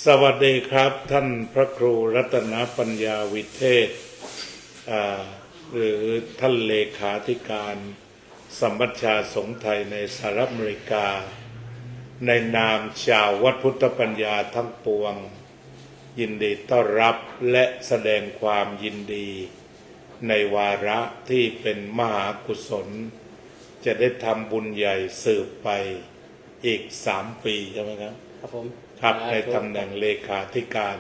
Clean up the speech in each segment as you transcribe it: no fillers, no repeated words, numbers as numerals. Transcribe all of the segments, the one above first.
สวัสดีครับท่านพระครูรัตนปัญญาวิเทศหรือท่านเลขาธิการสัมบัญชาสงฆ์ไทยในสหรัฐอเมริกาในนามชาววัดพุทธปัญญาทั้งปวงยินดีต้อนรับและแสดงความยินดีในวาระที่เป็นมหากุศลจะได้ทำบุญใหญ่สืบไปอีก3 ปีใช่ไหมครับครับผมครับในตำแหน่งเลขาธิการ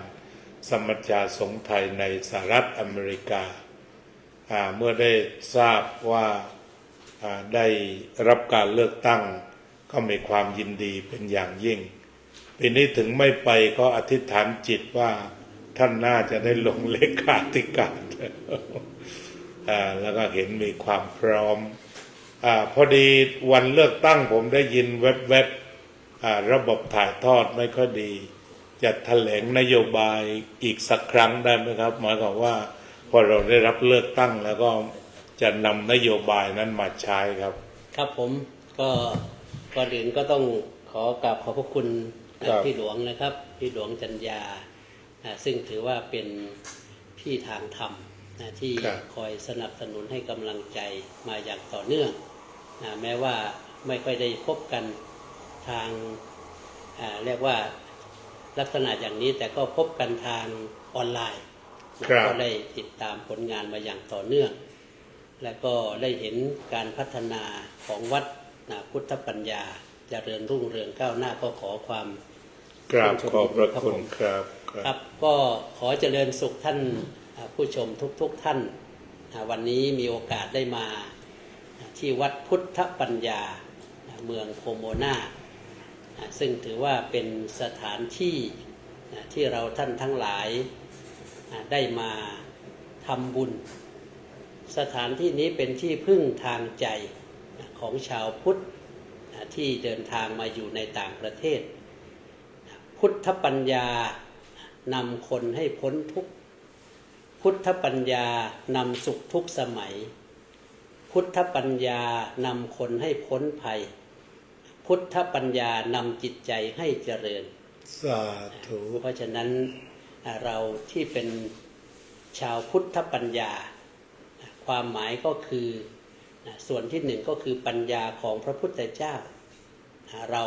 สมัชชาสงฆ์ไทยในสหรัฐอเมริกาเมื่อได้ทราบว่าได้รับการเลือกตั้งก็มีความยินดีเป็นอย่างยิ่งปีนี้ถึงไม่ไปก็อธิษฐานจิตว่าท่านน่าจะได้ลงเลขาธิการแล้วก็เห็นมีความพร้อมพอดีวันเลือกตั้งผมได้ยินแวบระบบถ่ายทอดไม่ค่อยดีจะแถลงนโยบายอีกสักครั้งได้ไหมครับหมายความว่าพอเราได้รับเลือกตั้งแล้วก็จะนำนโยบายนั้นมาใช้ครับครับผมก็ก่อนอื่นก็ต้องขอกราบขอบพระคุณพี่หลวงนะครับพี่หลวงจัญญาซึ่งถือว่าเป็นพี่ทางธรรมที่คอยสนับสนุนให้กำลังใจมาอย่างต่อเนื่องแม้ว่าไม่ค่อยได้พบกันทางเรียกว่าลักษณะอย่างนี้แต่ก็พบกันทางออนไลน์ก็ได้ติดตามผลงานมาอย่างต่อเนื่องและก็ได้เห็นการพัฒนาของวัดพุทธปัญญาเจริญรุ่งเรืองก้าวหน้าก็ขอความกราบขอบพระคุณครับครับก็ขอเจริญสุขท่านผู้ชมทุกท่านวันนี้มีโอกาสได้มาที่วัดพุทธปัญญาเมืองโพโมนาซึ่งถือว่าเป็นสถานที่ที่เราท่านทั้งหลายได้มาทำบุญสถานที่นี้เป็นที่พึ่งทางใจของชาวพุทธที่เดินทางมาอยู่ในต่างประเทศพุทธปัญญานำคนให้พ้นทุกข์พุทธปัญญานำสุขทุกสมัยพุทธปัญญานำคนให้พ้นภัยพุทธปัญญานำจิตใจให้เจริญสาธุเพราะฉะนั้นเราที่เป็นชาวพุทธปัญญาความหมายก็คือส่วนที่หนึ่งก็คือปัญญาของพระพุทธเจ้าเรา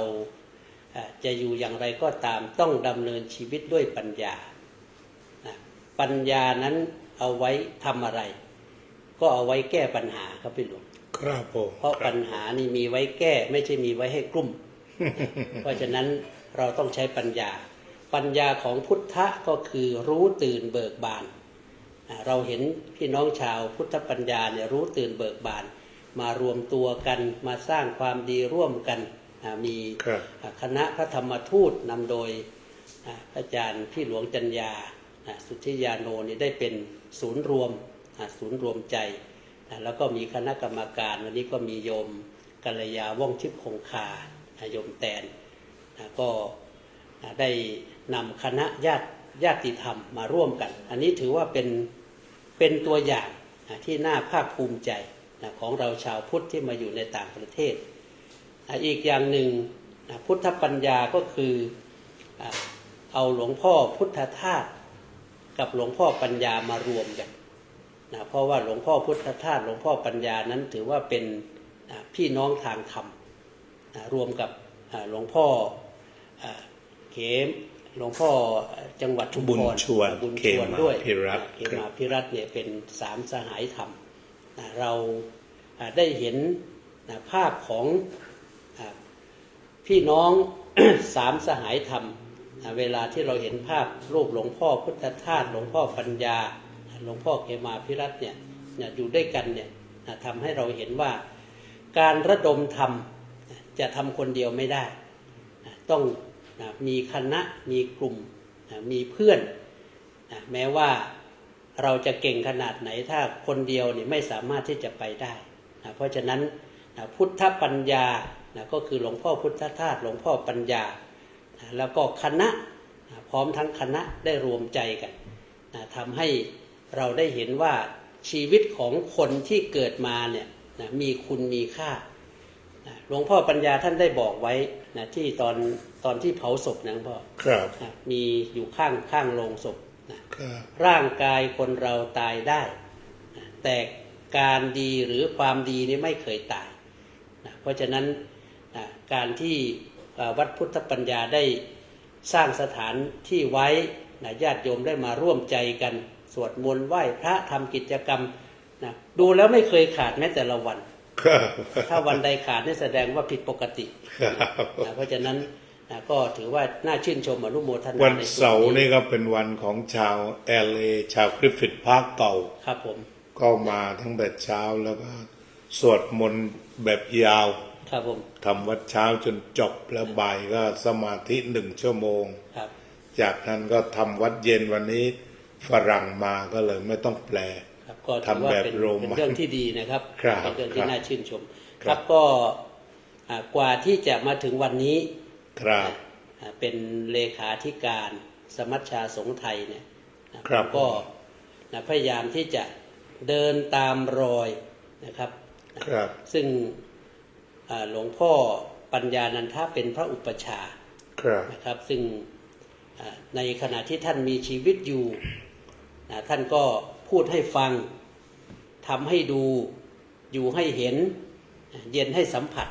จะอยู่อย่างไรก็ตามต้องดำเนินชีวิตด้วยปัญญาปัญญานั้นเอาไว้ทำอะไรก็เอาไว้แก้ปัญหาครับพี่หลวงครับผมเพราะปัญหานี่มีไว้แก้ไม่ใช่มีไว้ให้กลุ่ม เพราะฉะนั้นเราต้องใช้ปัญญาปัญญาของพุทธะก็คือรู้ตื่นเบิกบานเราเห็นพี่น้องชาวพุทธปัญญาเนี่ยรู้ตื่นเบิกบานมารวมตัวกันมาสร้างความดีร่วมกันมีคณะพระธรรมทูตนำโดยอาจารย์พี่หลวงจัญญาสุทธิยาโนนี่ได้เป็นศูนย์รวมใจแล้วก็มีคณะกรรมการวันนี้ก็มีโยมกัลยาว่องทิพย์คงคาโยมแตนก็ได้นำคณะญาติธรรมมาร่วมกันอันนี้ถือว่าเป็นตัวอย่างที่น่าภาคภูมิใจของเราชาวพุทธที่มาอยู่ในต่างประเทศอีกอย่างหนึ่งพุทธปัญญาก็คือเอาหลวงพ่อพุทธทาสกับหลวงพ่อปัญญามารวมกันเพราะว่าหลวงพ่อพุทธทาสหลวงพ่อปัญญานั้นถือว่าเป็นพี่น้องทางธรรมรวมกับหลวงพ่อเขมหลวงพ่อจังหวัดชุมพรบุญชวนด้วยเขมาพิรัตน์เนี่ยเป็น3 สหายธรรมเราได้เห็นภาพของพี่น้อง 3 สหายธรรมเวลาที่เราเห็นภาพรูปหลวงพ่อพุทธทาสหลวงพ่อปัญญาหลวงพ่อเขมาพิรัตน์เนี่ยอยู่ด้วยกันเนี่ยทำให้เราเห็นว่าการระดมธรรมจะทำคนเดียวไม่ได้ต้องมีคณะมีกลุ่มมีเพื่อนแม้ว่าเราจะเก่งขนาดไหนถ้าคนเดียวเนี่ยไม่สามารถที่จะไปได้เพราะฉะนั้นพุทธปัญญาก็คือหลวงพ่อพุทธทาสหลวงพ่อปัญญาแล้วก็คณะพร้อมทั้งคณะได้รวมใจกันทำให้เราได้เห็นว่าชีวิตของคนที่เกิดมาเนี่ยมีคุณมีค่า หลวงพ่อปัญญาท่านได้บอกไว้นะที่ตอนที่เผาศพนะหลวงพ่อ ครับ นะมีอยู่ข้างโลงศพนะครับ ร่างกายคนเราตายได้นะแต่การดีหรือความดีนี่ไม่เคยตายนะเพราะฉะนั้นนะการที่วัดพุทธปัญญาได้สร้างสถานที่ไว้นะญาติโยมได้มาร่วมใจกันสวดมนต์ไหว้พระทำกิจกรรมนะดูแล้วไม่เคยขาดแม้แต่ละวัน ครับ ถ้าวันใดขาดนี่แสดงว่าผิดปกติ ครับ นะเพราะฉะนั้นนะก็ถือว่าน่าชื่นชมอนุโมทนา วัน ในส่ เสาร์ วน นี่ก็เป็นวันของชาว LA ชาวกริฟฟิธพาร์คเก่า ครับผม ก็มาทั้งแต่เช้าแล้วก็สวดมนต์แบบยาว ครับผม ทำวัดเช้าจนจบแล้วบ่ายก็สมาธิ1 ชั่วโมง ครับ จากนั้นก็ทำวัดเย็นวันนี้ฝรั่งมาก็เลยไม่ต้องแปล ครับก็ถือว่าเป็น ทำแบบโรมัน เป็นเรื่องที่ดีนะครับ ครับ เป็นเรื่องที่ ครับ น่าชื่นชม ค ครับ รับก็กว่าที่จะมาถึงวันนี้ ครับ เป็นเลขาธิการสมัชชาสงฆ์ไทยเนี่ยนะครับ ผมก็พยายามที่จะเดินตามรอยนะครับ ครับ ซึ่งหลวงพ่อปัญญานันทะเป็นพระอุปชฌาย์ ครับ นะครับซึ่งในขณะที่ท่านมีชีวิตอยู่ท่านก็พูดให้ฟังทำให้ดูอยู่ให้เห็นเย็นให้สัมผัส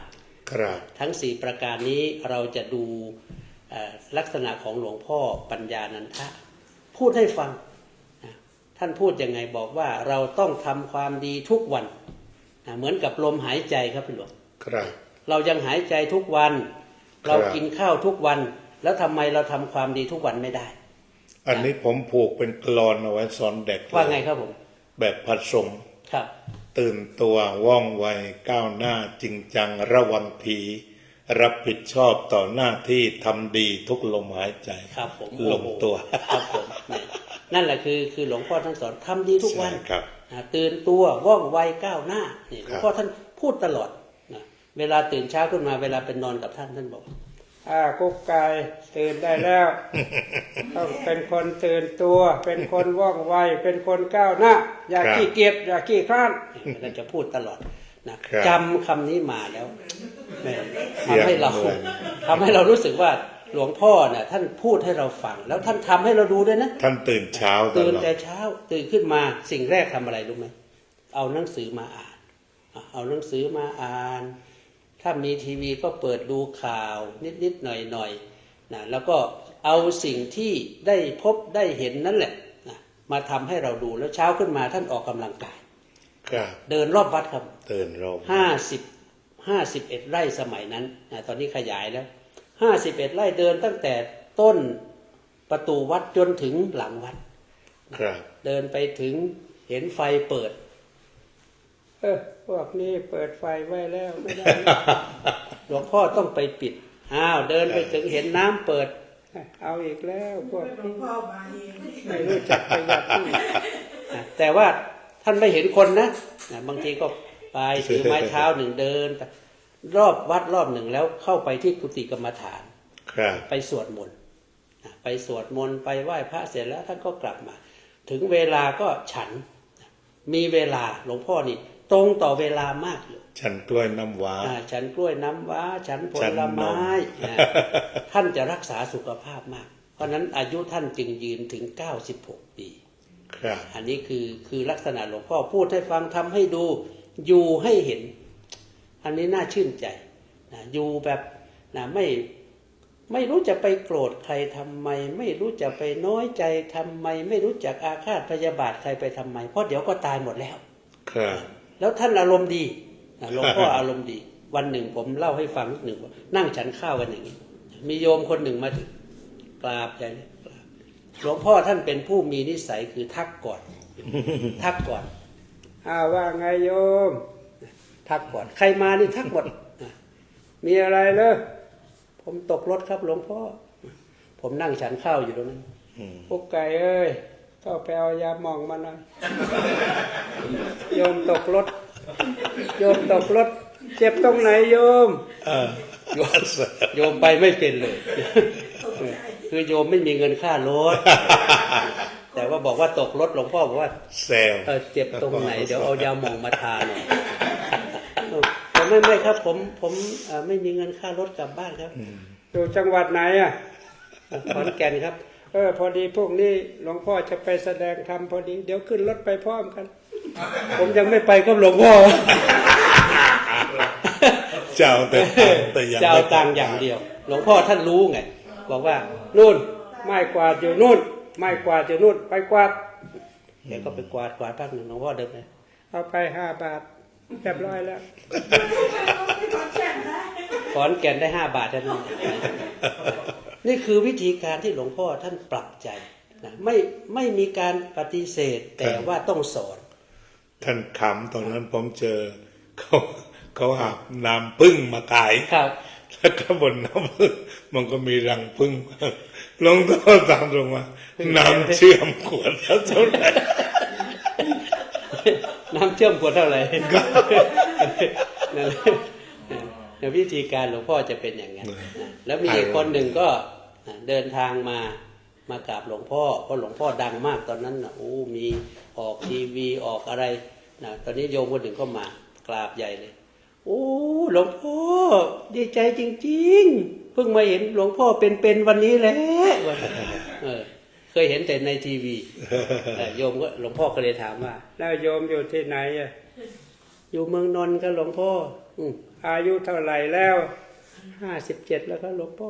ครับ ทั้ง4ประการนี้เราจะดูลักษณะของหลวงพ่อปัญญานันทะพูดให้ฟังท่านพูดยังไงบอกว่าเราต้องทำความดีทุกวันเหมือนกับลมหายใจครับพี่หลวง ครับ เรายังหายใจทุกวัน ครับ เรากินข้าวทุกวัน แล้วทำไมเราทำความดีทุกวันไม่ได้ อันนี้ผมผูกเป็นกลอนเอาไว้สอนเด็ก ว่าไงครับผม แบบผสม ครับ ตื่นตัวว่องไวก้าวหน้าจริงจังระวังผีรับผิดชอบต่อหน้าที่ทำดีทุกลมหายใจ ครับผม ลงตัว ครับผมเนี่ยนั่นแหละคือหลวงพ่อท่านสอนทำดีทุกวัน ใช่ครับ ตื่นตัวว่องไวก้าวหน้านี่หล ครั วง บ พ่อท่านพูดตลอดนะเวลาตื่นเช้าขึ้นมาเวลาเป็นนอนกับท่านบอก กุ๊กไก่ตื่นได้แล้ว ต้องเป็นคนตื่นตัว เป็นคนว่องไว เป็นคนก้าวหน้า อย่า ครับ ขี้เกียจอย่าขี้คร้าน ท่านจะพูดตลอดนะครับ จำคำนี้มาแล้วแหม่ เสียง ทำให้เรา ด้วย ทำให้เรารู้สึกว่าหลวงพ่อเนี่ยท่านพูดให้เราฟัง แล้วท่านทำให้เราดูด้วยนะ ท่านตื่นเช้าต ตื่น ลอด แต่เช้าตื่นขึ้นมาสิ่งแรกทำอะไรรู้ไหมเอาหนังสือมาอ่านเอาหนังสือมาอ่าน ถ้ามีทีวีก็เปิดดูข่าวนิดๆหน่อยๆนะแล้วก็เอาสิ่งที่ได้พบได้เห็นนั่นแหละนะมาทำให้เราดูแล้วเช้าขึ้นมาท่านออกกำลังกาย ครับ เดินรอบวัดครับ ตื่นรอบ 51 ไร่สมัยนั้นนะตอนนี้ขยายแล้ว51 ไร่เดินตั้งแต่ต้นประตูวัดจนถึงหลังวัด ครับ เดินไปถึงเห็นไฟเปิด พวกนี้เปิดไฟไว้แล้วไม่ได้ หลวงพ่อต้องไปปิดเดินไปถึงเห็นน้ำเปิด เอาอีกแล้วพวก หลว นี้ งพ่อมาเอง ไม่รู้จักประหยัดนี่ แต่ว่าท่านไม่เห็นคนนะบางทีก็ไปถือไม้เท้าหนึ่งเดินรอบวัดรอบหนึ่งแล้วเข้าไปที่กุฏิกรรมฐาน ครับ ไปสวดมนต์ไปสวดมนต์ไปไหว้พระเสร็จแล้วท่านก็กลับมา ถึงเวลาก็ฉันมีเวลาหลวงพ่อนี่ตรงต่อเวลามากอยู่ ฉันกล้วยน้ำว้า ฉันกล้วยน้ำว้าฉันผ ฉัน ล นม ไม้ท่านจะรักษาสุขภาพมาก เพราะฉะนั้นอายุท่านจึงยืนถึง 96 ปี ครับ อันนี้คือลักษณะหลวงพ่อพูดให้ฟังทำให้ดูอยู่ให้เห็น อันนี้น่าชื่นใจอยู่แบบไม่รู้จะไปโกรธใครทำไม ไม่รู้จะไปน้อยใจทำไม ไม่รู้จักอาฆาตพยาบาทใครไปทำไม เพราะเดี๋ยวก็ตายหมดแล้ว ครับ แล้วท่านอารมณ์ดีหลวงพ่ออารมณ์ดี วันหนึ่งผมเล่าให้ฟังนิดหนึ่งว่านั่งฉันข้าวกันอย่างนี้ มีโยมคนหนึ่งมาถึงกราบใจเลยกราบหลวงพ่อท่านเป็นผู้มีนิสัยคือทักก่อน ทักก่อน ว่าไงโยม ทักก่อน ใครมานี่ทักหมด มีอะไรเลย ผมตกรถครับหลวงพ่อ ผมนั่งฉันข้าวอยู่ตรงนั้น กุ๊กไก่เอ้ยเข้าไปเอายาหม่องมาหน่อยโยมตกรถ โยมตกรถ เจ็บตรงไหนโยม โยมไปไม่เป็นเลย คือโยมไม่มีเงินค่ารถ แต่ว่าบอกว่าตกรถหลวงพ่อบอกว่า เซล เจ็บตรงไหนเดี๋ยวเอายาหม่องมาทาหน่อย ไม่ครับผมไม่มีเงินค่ารถกลับบ้านครับ อยู่จังหวัดไหนอ่ะ ขอนแก่นครับ พอดีพวกนี้หลวงพ่อจะไปแสดงธรรมพอดีเดี๋ยวขึ้นรถไปพร้อมกัน ผมยังไม่ไปกับหลวงพ่อ เจ้าแต่ตังค์แต่ยัง จะ ไม่ เอาตังค์อย่างเดียว หลวงพ่อท่านรู้ไงบอกว่านู่นไม้กวาดอยู่นู่นไม้กวาดอยู่นู่นไปกวาดแกก็ไปกวาดพักหนึ่งหลวงพ่อเดินไป เอาไป5 บาทเรียบร้อยแล้ว ขอนแก่นได้5 บาทเท่านั้นนี่คือวิธีการที่หลวงพ่อท่านปรับใจนะไม่มีการปฏิเสธแต่ว่าต้องสอน ท่านขำตอนนั้นผมเจอเขาหาบน้ำพึ่งมาขาย ครับ แล้วก็บนน้ำพึ่งมันก็มีรังพึ่งหลวงพ่อตามลงมาน้ำเชื่อมขวดแล้วเท่าไหร่ น้ำเชื่อมขวดเท่าไหร่นั่นแหละวิธีการหลวงพ่อจะเป็นอย่างนั้นนะแล้วมีอีกคนหนึ่งก็เดินทางมากราบหลวงพ่อเพราะหลวงพ่อดังมากตอนนั้นนะโอ้มีออกทีวีออกอะไรนะตอนนี้โยมคนหนึ่งก็มากราบใหญ่เลยโอ้หลวงพ่อดีใจจริงๆเพิ่งมาเห็นหลวงพ่อเป็นวันนี้แหละเคยเห็นแต่ในทีวีโยมก็หลวงพ่อก็เลยถามว่า แล้วโยมอยู่ที่ไหนอ่ะ อยู่เมืองนนท์ครับหลวงพ่ออายุเท่าไหร่แล้ว57แล้วครับหลวงพ่อ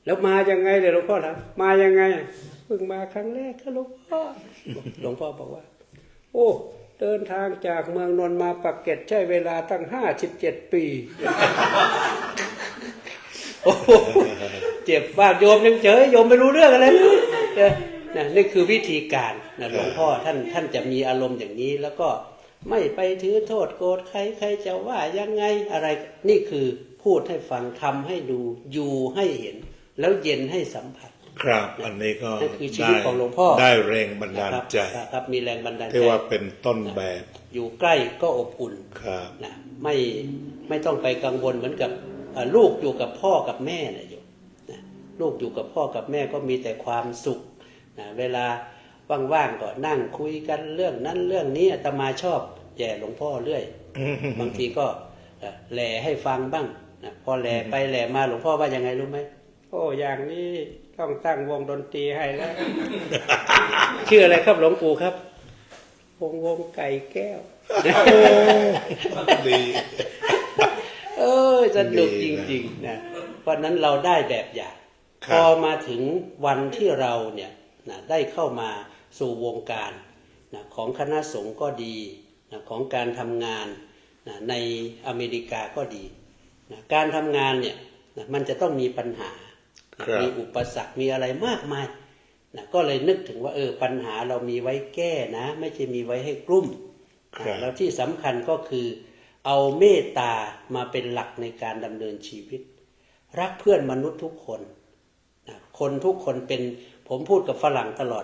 แล้วมายังไงเลยหลวงพ่อถามมายังไงเพิ่งมาครั้งแรกครับหลวงพ่อหลวงพ่อบอกว่า โอ้เดินทางจากเมืองนนท์มาปากเกร็ดใช้เวลาตั้ง57 ปี โอ้เจ็บบ้างโยมยังเฉยโยมไม่รู้เรื่องอะไรเลยนี่คือวิธีการนะหลวงพ่อท่านจะมีอารมณ์อย่างนี้แล้วก็ไม่ไปถือโทษโกรธใครจะว่ายังไงอะไรนี่คือพูดให้ฟังทำให้ดูอยู่ให้เห็นแล้วเย็นให้สัมผัสครับอันนี้ก็ นั่นคือชีวิตของหลวงพ่อได้แรงบันดาลใจ ครับมีแรงบันดาลใจที่ว่าเป็นต้นแบบ อยู่ใกล้ก็อบอุ่น ครับ นะไม่ต้องไปกังวลเหมือนกับลูกอยู่กับพ่อกับแม่นะโยมนะลูกอยู่กับพ่อกับแม่ก็มีแต่ความสุขนะเวลาว่างๆก็นั่งคุยกันเรื่องนั้นเรื่องนี้อาตมาชอบแย่หลวงพ่อเรื่อยบางทีก็แหล่ให้ฟังบ้างนะพอแหล่ไปแหล่มาหลวงพ่อว่ายังไงรู้ไหมโอ้อย่างนี้ต้องตั้งวงดนตรีให้แล้ว ชื่ออะไรครับหลวงปู่ครับวงไก่แก้วดีสนุกจริงๆนะเพราะนั้นเราได้แบบอย่างพอมาถึงวันที่เราเนี่ยนะได้เข้ามาสู่วงการนะของคณะสงฆ์ก็ดีนะของการทำงานนะในอเมริกาก็ดีนะการทำงานเนี่ยนะมันจะต้องมีปัญหามีอุปสรรคมีอะไรมากมายนะก็เลยนึกถึงว่าปัญหาเรามีไว้แก้นะไม่ใช่มีไว้ให้กลุ่มแล้วที่สำคัญก็คือเอาเมตตามาเป็นหลักในการดำเนินชีวิตรักเพื่อนมนุษย์ทุกคนนะคนทุกคนเป็นผมพูดกับฝรั่งตลอด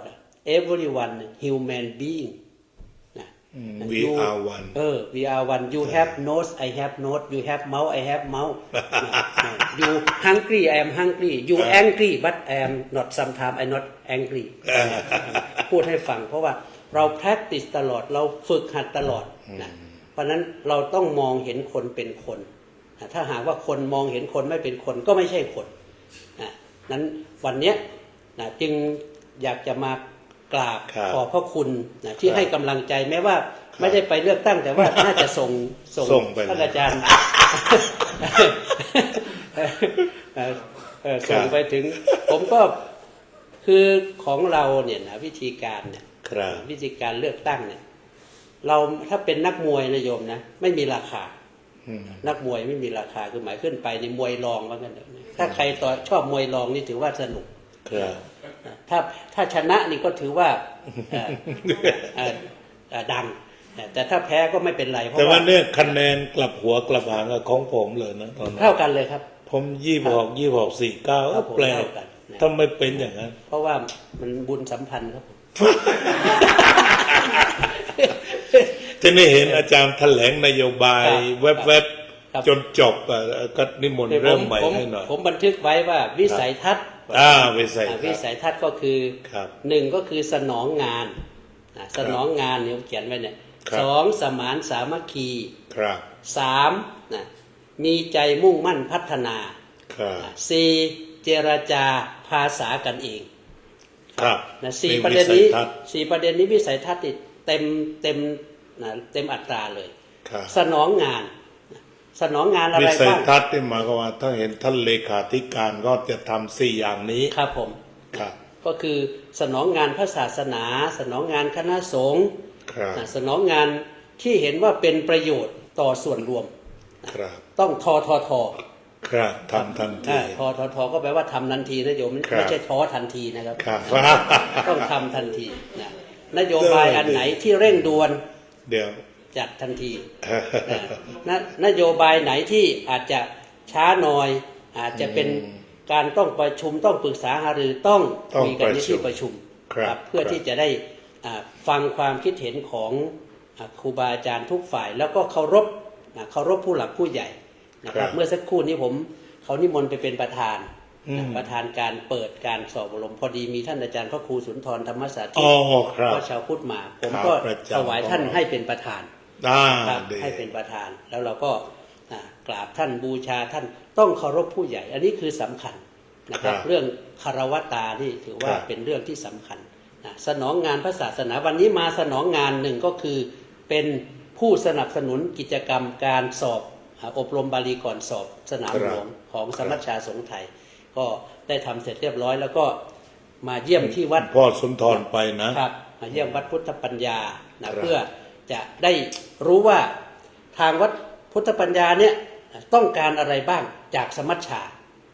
everyone human being we are one we are one you have nose I have nose you have mouth I have mouth you hungry I am hungry you angry but I am not sometimes I not angry พูดให้ฟังเพราะว่าเรา practice ตลอดเราฝึกหัดตลอดนะเพราะนั้นเราต้องมองเห็นคนเป็นคนถ้าหากว่าคนมองเห็นคนไม่เป็นคนก็ไม่ใช่คนนั้นวันนี้จึงอยากจะมากราบขอบพระคุณนะที่ให้กำลังใจแม้ว่าไม่ได้ไปเลือกตั้งแต่ว่าน่าจะส่งท่านอาจารย์ส่งไปถึงผมก็คือของเราเนี่ยนะวิธีการเนี่ยวิธีการเลือกตั้งเนี่ยเราถ้าเป็นนักมวยนะโยมนะไม่มีราคานักมวยไม่มีราคาคือหมายขึ้นไปในมวยรองว่ากันถ้าใครชอบมวยรองนี่ถือว่าสนุกถ้าชนะนี่ก็ถือว่าดังแต่ถ้าแพ้ก็ไม่เป็นไรเพราะแต่ว่าเนี่ยคะแนนกลับหัวกลับหางกับของผมเลยนะตอนนั้นเท่ากันเลยครับผม26 49แปลกทำไมเป็นอย่างนั้นเพราะว่ามันบุญสัมพันธ์ครับจะไม่เห็นอาจารย์แถลงนโยบายแวบๆจนจบก็นิมนต์เริ่มใหม่ให้หน่อยผมบันทึกไว้ว่าวิสัยทัศน์วิสัยทัศน์ก็คือ1ก็คือสนองงานสนองงานเนี่ยเขียนไว้เนี่ย2สมานสามัคคี ครับ 3นะมีใจมุ่งมั่นพัฒนา ครับ 4เจรจาภาษากันเอง ครับ นะ มี 4ประเด็นนี้ วิสัยทัศน์ 4ประเด็นนี้วิสัยทัศน์นี่เต็มอัตราเลย ครับ สนองงานสนองงานอะไร วิสัย บ้าง ทัศน์ที่หมายความว่าถ้าเห็นท่านเลขาธิการก็จะทำ4อย่างนี้ ครับผม ครับ ก็คือสนองงานพระศาสนา สนองงานคณะสงฆ์ ครับ สนองงานที่เห็นว่าเป็นประโยชน์ต่อส่วนรวม ครับ ต้องทอ ครับทำทันที ทอก็แปลว่าทำทันทีนะโยม ครับ ไม่ใช่ท้อทันทีนะครับ ครับ ต้องทำทันทีนะนโยบายอันไหนที่เร่งด่วน เดี๋ยว จัดทันทีนโยบายไหนที่อาจจะช้าหน่อย อาจจะเป็นการต้องประชุมต้องปรึกษาหารือต้องคุยกันในที่ประชุม ครับ เพื่อที่จะได้ฟังความคิดเห็นของครูบาอาจารย์ทุกฝ่าย แล้วก็เคารพผู้หลักผู้ใหญ่นะครับเมื่อสักครู่นี้เขานิมนต์ไปเป็นประธานประธานการเปิดการสอบอบรมพอดีมีท่านอาจารย์พระครูสุนทรธรรมสาธิ อ๋อครับ ก็ชาวพุทธมาผม ครับ ก็ ประจำ ถวายท่านให้เป็นประธาน ครับ ดี ให้เป็นประธานแล้วเราก็กราบท่านบูชาท่านต้องเคารพผู้ใหญ่ อันนี้คือสำคัญนะครับ ครับ เรื่องคารวตานี่ถือว่า ครับ เป็นเรื่องที่สำคัญนะสนองงานพระศาสนาวันนี้มาสนองงานหนึ่งก็คือเป็นผู้สนับสนุนกิจกรรมการสอบอบรมบาลีก่อนสอบสนามหลวงของสมัชชาสงฆ์ไทย ก็ได้ทำเสร็จเรียบร้อย แล้วก็มาเยี่ยมที่วัด พ่อสุนทรไปนะ ครับมาเยี่ยมวัดพุทธปัญญานะครับ เพื่อจะได้รู้ว่าทางวัดพุทธปัญญาเนี่ยต้องการอะไรบ้างจากสมัชชา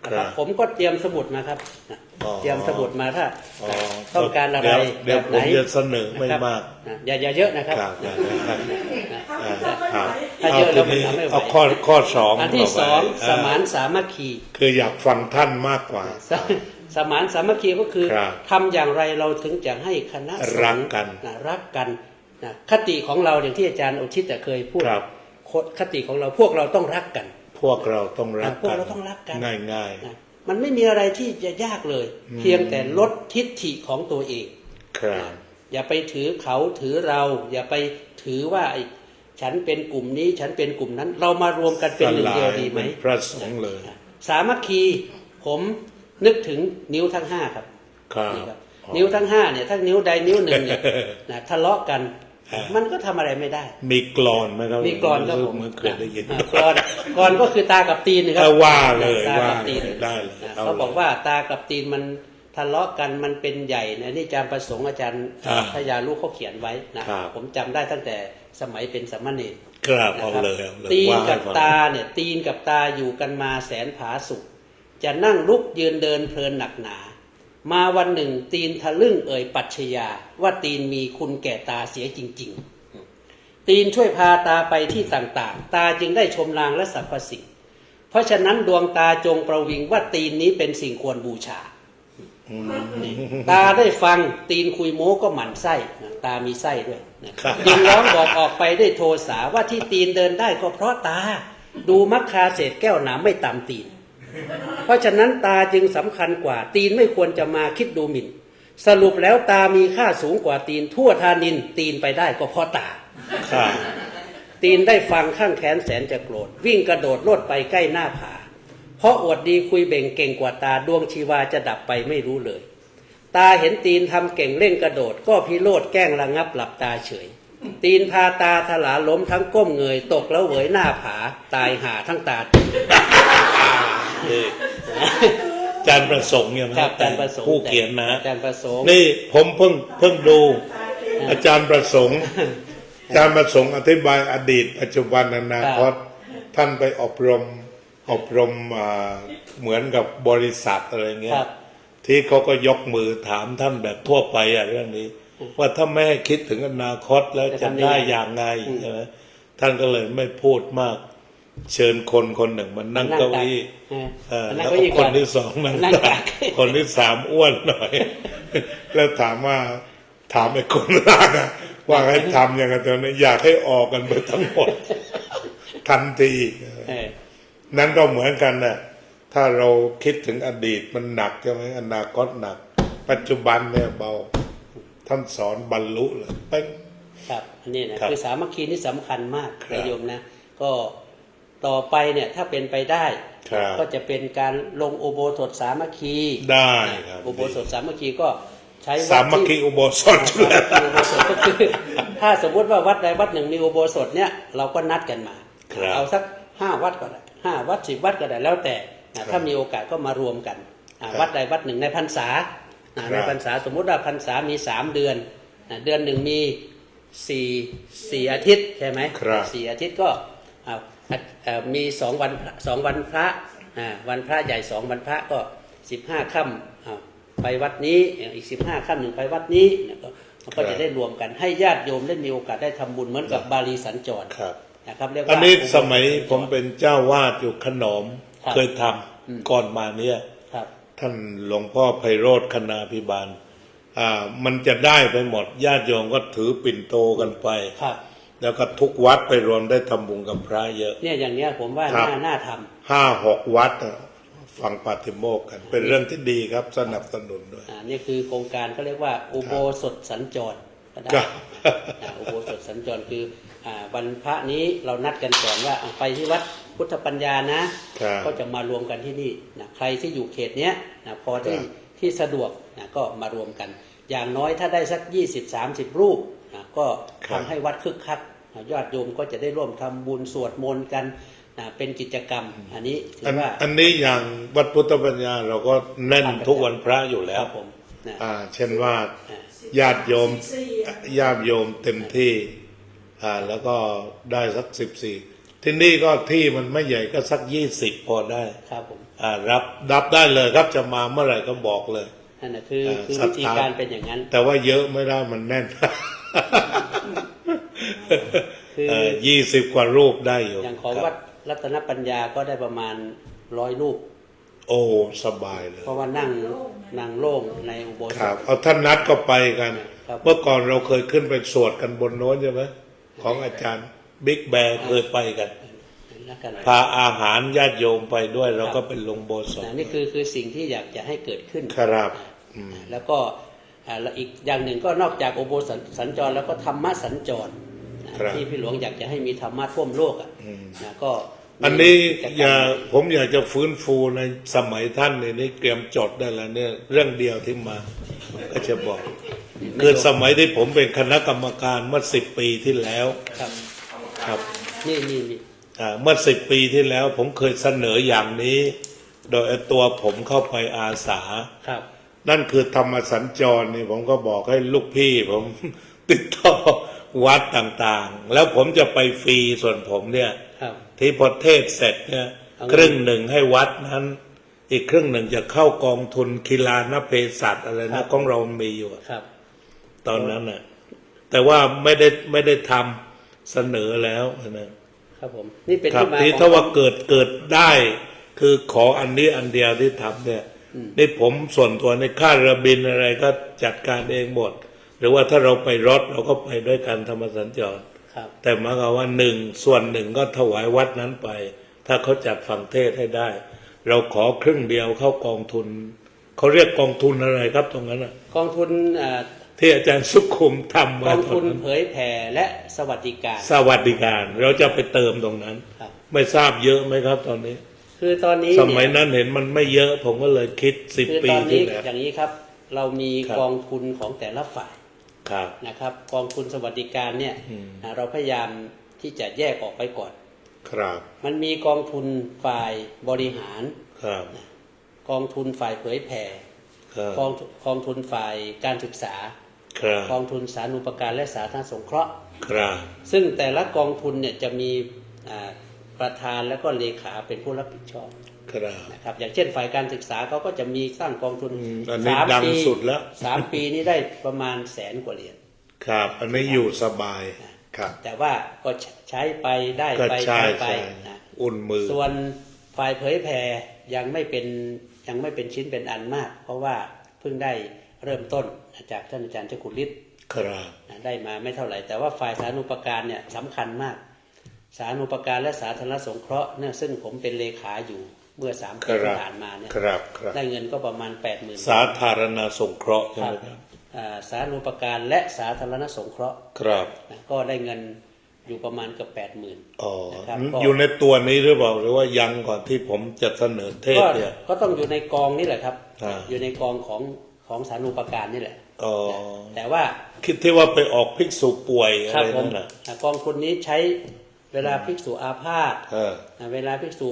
นะครับผมก็เตรียมสมุดมาครับ อ๋อ เตรียมสมุดมาถ้า อ๋อ ต้องการอะไร เดี๋ยว แบบ ผ ไหน มจะเสนอไม่ นะครับ มาก อย่าเยอะนะครับ ครับครับ ถ้าเยอะแล้วมันทำไม่ไหว เอาข้อสอง อันที่ ต่ไป สองสมานสามัคคี คืออยากฟังท่านมากกว่า สมานสามัคคีก็คือ ครับ ทำอย่างไรเราถึงจะให้คณะส รั ง ก ฆ์ กัน รักกันนะคติของเราอย่างที่อาจารย์อุทิศเคยพูด ครับ คติของเราพวกเราต้องรักกัน พวกเราต้องรัก พวก กัน เราต้องรักกัน ง่าย นะมันไม่มีอะไรที่จะยากเลย เพียงแต่ลดทิฏฐิของตัวเอง ๆครับ อย่าไปถือเขาถือเรา อย่าไปถือว่าไอ้ฉันเป็นกลุ่มนี้ฉันเป็นกลุ่มนั้น เรามารวมกันเป็นหนึ่งเดียวดีไหม เป็นพระสงฆ์เลย สามัคคีผมนึกถึงนิ้วทั้งห้าครับ ครับ นี่ครับนิ้วทั้งห้าเนี่ยถ้านิ้วใดนิ้วหนึ่งเนี่ยนะทะเลาะกัน อ่ามั มันก็ทำอะไรไม่ได้ มีกลอนไหมครับ มีกรอนครับผม เหมือนเคยได้ยิน กรอนก็คือตากับตีนนะครั ว่าเลย ตา ว่า กับตีน เลยได้เลย นะ เอา เขาบอก เลย ว่าตากับตีนมันทะเลาะกันมันเป็นใหญ่นะนี่อาจารย์ประสงค์อาจารย์ อ่า พยาลูกเขาเขียนไว้นะครับ ผมจำได้ตั้งแต่สมัยเป็นสามเณร ครับ นะ เอา ครับ เลยเอาเลย ตีน ว่าให้ กับ ฟัง ตาเนี่ยตีนกับตาอยู่กันมาแสนผาสุกจะนั่งลุกยืนเดินเพลินหนักหนา มาวันหนึ่งตีนทะลึ่งเอ่ยปรัชญาว่าตีนมีคุณแก่ตาเสียจริง ๆ ตีนช่วยพาตาไปที่ต่างๆ ตาจึงได้ชมนางและสรรพสิ่ง เพราะฉะนั้นดวงตาจงประวิงว่าตีนนี้เป็นสิ่งควรบูชานี่ตาได้ฟังตีนคุยโม้ก็หมั่นไส้นะตามีไส้ด้วยนะครับ ยิงร้องบอกออกไปด้วยโทสาว่าที่ตีนเดินได้ก็เพราะตาดูมักคาเศษแก้วหนามไม่ต่ำตีน เพราะฉะนั้นตาจึงสำคัญกว่าตีนไม่ควรจะมาคิดดูหมิ่น สรุปแล้วตามีค่าสูงกว่าตีนทั่วทานินตีนไปได้ก็เพราะตา ครับ ตีนได้ฟังข้างแขนแสนจะโกรธวิ่งกระโดดโลดไปใกล้หน้าผาเพราะอวดดีคุยเบ่งเก่งกว่าตาดวงชีวาจะดับไปไม่รู้เลย ตาเห็นตีนทำเก่งเร่งกระโดดก็พิโรธแกล้งระงับหลับตาเฉย ตีนพาตาถลาล้มทั้งก้มเงยตกแล้วเหวยหน้าผาตายห่าทั้งตา อาจารย์ประสงค์เนี่ยนะครับ อาจารย์ประสงค์ ผู้เขียนนะ อาจารย์ประสงค์ นี่ผมเพิ่งดูอาจารย์ประสงค์ อาจารย์ประสงค์อธิบายอดีต ปัจจุบันอนาคตท่านไปอบรมเหมือนกับบริษัทอะไรเงี้ ค ย รับ ที่เขาก็ยกมือถามท่านแบบทั่วไปอะเรื่องนี้ ว่าถ้าไม่ให้คิดถึงอนาคตแล้วจะได้อย่างไงใช่ไหมท่านก็เลยไม่พูดมาก เชิญคนหนึ่งมานั่งเก้าอี้ นั่ง แล้ว เก้า ก็ อี้ ค ก่อน ที่สองนั่ง นั่ง ตั ตั ก ก คนที่สามอ้วนหน่อย แล้วถามไอ้คนล่างอะว่าให้ทำอย่างไรตอนนี้อยากให้ออกกันไปทั้งหมด ทันที นั่นก็เหมือนกันนะถ้าเราคิดถึงอดีตมันหนักใช่ไหมอนาคตหนัก ปัจจุบันเนี่ยเบาท่านสอนบรรลุเลยเป้ง ครับอันนี้นะครับ คือสามัคคีนี่สำคัญมาก ครับ นะโยมนะ ก็ต่อไปเนี่ยถ้าเป็นไปได้ ครับ ก็จะเป็นการลงอุโบสถสามัคคี ได้ครับ อุโบสถสามัคคีก็ใช้วั สา ด มัคคี ที่ อุโบสถ สามัคคีอุโบสถก็คือ ถ้าสมมติว่าวัดใดวัดหนึ่งมีอุโบสถเนี่ยเราก็นัดกันมา ครับ เอาสัก5 วัดก็ได้5 วัด10 วัดก็ได้แล้วแต่ถ้ามีโอกาสก็มารวมกันวัดใดวัดหนึ่งในพรรษาในพรรษาสมมุติว่าพรรษามี3 เดือนเดือนหนึ่งมี4อาทิตย์ใช่ไหม ครับ 4 อาทิตย์ก็มี2 วันพระวันพระใหญ่2 วันพระก็15 ค่ำไปวัดนี้อีก15 ค่ำหนึ่งไปวัดนี้ก็จะได้รวมกันให้ญาติโยมได้มีโอกาสได้ทำบุญเหมือนกับบาลีสัญจร ครับ นะครับเรียกว่า อันนี้ อุโบสถ สมัยผมเป็นเจ้าวาดอยู่ขนอม ครับ เคยทำก่อนมาเนี่ย ครับ ท่านหลวงพ่อไพโรธคณาภิบาลมันจะได้ไปหมดญาติโยมก็ถือปิ่นโตกันไป ครับ แล้วก็ทุกวัดไปรวมได้ทำบุญกับพระเยอะ เนี่ยอย่างเนี้ยผมว่า ครับ น่าท 5-6 วัดฟังปาฏิโมกข์กัน เป็นเรื่องที่ดีครับสนับสนุนด้วย ำนี่คือโครงการเขาเรียกว่าอุโบสถสัญจรก็ได้ ครับ อุโบสถสัญจรคือวันพระนี้เรานัดกันก่อนว่าไปที่วัดพุทธปัญญานะ ครับ ก็จะมารวมกันที่นี่ใครที่อยู่เขตเนี้ยพอที่ ครับ ที่สะดวกก็มารวมกัน อย่างน้อยถ้าได้สัก20-30 รูปก็ทำให้วัดคึกคักญาติโยมก็จะได้ร่วมทำบุญสวดมนต์กันเป็นกิจกรรม อันนี้ถือว่า อันนี้อย่างวัดพุทธปัญญาเราก็แน่นทุกวันพระอยู่แล้ คว รับผมนะ เช่นว่าญาติโยมเต็มที่แล้วก็ได้สัก14ที่นี่ก็ที่มันไม่ใหญ่ก็สัก20พอได้ ครับผม รับได้เลยครับจะมาเมื่อไหร่ก็บอกเลย นั่นนะคือ ศรัทธา วิธีการเป็นอย่างนั้น แต่ว่าเยอะไม่ได้มันแน่น คือ 20 กว่ารูปได้อยู่ อย่างของ ครับ วัดรัตนปัญญาก็ได้ประมาณ100 รูป โอ้สบายเลย เพราะว่านั่งโล่งในอุโบส ครั ถ บเอาท่านนัดก็ไปกัน ครับ เมื่อก่อนเราเคยขึ้นไปสวดกันบนโน้นใช่ไหมของอาจารย์บิ๊กแบร์เคยไปกัน นักกัน พาอาหารญาติโยมไปด้วยเราก็เป็นลงโบสถ์ นี่คือสิ่งที่อยากจะให้เกิดขึ้น ครับ แล้วก็แล้วอีกอย่างหนึ่งก็นอกจากอุโบสถสัญจรแล้วก็ธรรมะสัญจร ครับ ที่พี่หลวงอยากจะให้มีธรรมะท่วมโลกก็มี อันนี้ กิจกรรม ผมอยากจะฟื้นฟูในสมัยท่านนี่เตรียมจดได้แล้วเนี่ยเรื่องเดียวที่มาก็จะบอกคือสมัยที่ผมเป็นคณะกรรมการเมื่อ10 ปีที่แล้ว ครับ ครับ นี่ เมื่อ10 ปีที่แล้ว ผมเคยเสนออย่างนี้ โดยตัวผมเข้าไปอาสา ครับ นั่นคือธรรมสัญจรนี่ผมก็บอกให้ลูกพี่ผม ติดต่อวัดต่างๆ แล้วผมจะไปฟรีส่วนผมเนี่ย ครับ ที่พอเทศเสร็จเนี่ย เอา ครึ่งหนึ่งให้วัดนั้น อีกครึ่งหนึ่งจะเข้ากองทุนกีฬานเภสัชอะไรนะของเรามีอยู่อะ ครับ ตอนนั้นน่ะแต่ว่าไม่ได้ทำเสนอแล้วนะครับ ผมนี่เป็น ครับ ที่มา ที่ ของ ถ้าว่าเกิดได้ คือขออันนี้อันเดียวที่ทำเนี่ยนี่ผมส่วนตัวในค่าเรือบินอะไรก็จัดการเองหมด หรือว่าถ้าเราไปรถเราก็ไปด้วยกันธรรมสัญจร ครับ แต่หมายความว่าส่วนหนึ่งก็ถวายวัดนั้นไป ถ้าเขาจัดฟังเทศให้ได้ เราขอครึ่งเดียวเข้ากองทุนเขาเรียกกองทุนอะไรครับตรงนั้นน่ะ กองทุนที่อาจารย์สุขุมทำ ก มา อง ตอ ทุ น น นั้น เผยแผ่และสวัสดิการ สวัสดิการเราจะไปเติมตรงนั้น ครับ ไม่ทราบเยอะไหมครับตอนนี้ คือตอนนี้ สมัย เนี่ย นั้นเห็นมันไม่เยอะ ผมก็เลยคิด คือ 10 ปี ตอน ที่ นี้ แล้ว อย่างนี้ครับ เรามี ครับ กองทุนของแต่ละฝ่าย ครับ นะครับ กองทุนสวัสดิการเนี่ยเราพยายามที่จะแยกออกไปก่อน ครับ มันมีกองทุนฝ่ายบริหาร ครับ กองทุนฝ่ายเผยแผ่ ครับ กองทุนฝ่ายการศึกษา ครับ กองทุนสาธารณูปการและสาธารณสงเคราะห์ ครับ ซึ่งแต่ละกองทุนเนี่ยจะมีประธานและก็เลขาเป็นผู้รับผิดชอบ ครับ นะครับอย่างเช่นฝ่ายการศึกษาเขาก็จะมีสร้างกองทุน อันนี้ดังสุดแล้ว 3 ปีนี้ได้ประมาณ100,000 กว่าเหรียญ ครับ อันนี้อยู่สบายครับ แต่ว่าก็ใช้ไปได้ ก็ ไป ใช่ ใช้ไป ใช่ นะ อุ่นมือ ส่วนฝ่ายเผยแผ่ยังไม่เป็นชิ้นเป็นอันมาก เพราะว่าเพิ่งได้เริ่มต้นจากท่านอาจารย์เจ้าคุณฤทธิ์ ครับ ได้มาไม่เท่าไหร่ แต่ว่าฝ่ายสาธารณูปการเนี่ยสำคัญมาก สาธารณูปการและสาธารณสงเคราะห์เนี่ยซึ่งผมเป็นเลขาอยู่เมื่อ3 ปีที่ผ่านมาเนี่ย ครับครับ ได้เงินก็ประมาณ 80,000 สาธารณสงเคราะห์ใช่ ค ไห รั ม บ ครับ สาธารณูปการและสาธารณสงเคราะห์ ครับ ก็ได้เงิน อยู่ประมาณเกับ80,000 อ๋อ นะครับ อยู่ในตัวนี้หรือเปล่าหรือว่ายังก่อนที่ผมจะเสนอเทศ ก็ เนี่ย ก็ต้องอยู่ในกองนี่แหละครับ อ่า อยู่ในกองของสารูปการนี่แหละ อ๋อ แต่ว่า คิดที่ว่าไปออกภิกษุป่วยอะ ครับ ไร ผม นั่นน่ะ กองทุนนี้ใช้เวลาภิกษุอาพาธ เออ เวลาภิกษุ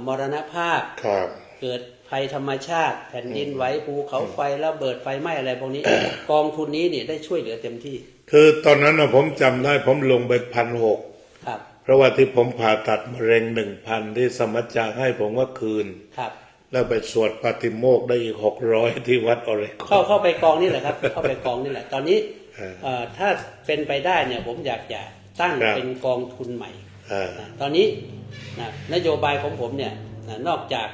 มรณภาพ ครับ เกิดภัยธรรมชาติ แผ่นดินไหวภูเขาไฟระเบิดไฟไหม้อะไรพวกนี้ กองทุนนี้เนี่ยได้ช่วยเหลือเต็มที่ คือตอนนั้นนะผมจำได้ผมลงไป1,600ครับ เพราะว่าที่ผมผ่าตัดมะเร็ง1,000ที่สมัชจาให้ผมก็คืน ครับ แล้วไปสวดปาติโมกข์ได้อีก600ที่วัดออเรกอน เข้าไปกองนี่แหละครับ เข้าไปกองนี่แหละ ตอนนี้ เออ ถ้าเป็นไปได้เนี่ยผมอยากจะตั้ง ครับ เป็นกองทุนใหม่ เออ ตอนนี้นโยบายของผมเนี่ยนอกจาก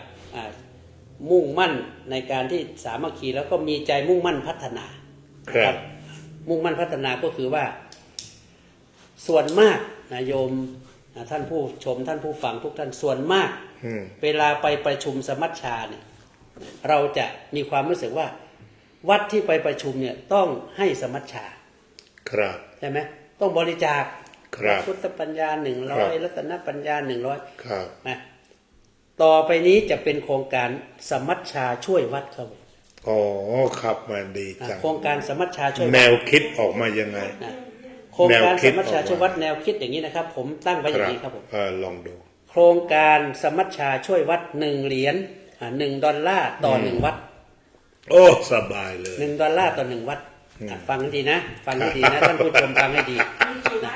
มุ่งมั่นในการที่สามัคคีแล้วก็มีใจมุ่งมั่นพัฒนา ครับ มุ่งมั่นพัฒนาก็คือว่าส่วนมากโยมท่านผู้ชมท่านผู้ฟังทุกท่านส่วนมาก อืม เวลาไปประชุมสมัชชาเนี่ยเราจะมีความรู้สึกว่า วัดที่ไปประชุมเนี่ยต้องให้สมัชชา ครับ ใช่ไหมต้องบริจาค ครับ พุทธปัญญา ครับ 100รัตนปัญญา100 ครับ นะต่อไปนี้จะเป็นโครงการสมัชชาช่วยวัดครับผม อ๋อครับมันดีจัง โครงการสมัชชาช่วย แน วัด วคิดออกมายังไง นะโครงการ แนวคิ ส ด มัชชา ออกมา ช่วยวัดแนวคิดอย่างนี้นะครับ ผมตั้งไว้อย่างนี้ครับผม ลองดู โครงการสมัชชาช่วยวัด1 เหรียญ$1ต่อ1วัด โอ้สบายเลย $1ต่อ1วัดฟังให้ดีนะ ฟังให้ดีนะ ท่านผู้ชมฟังให้ดีนะ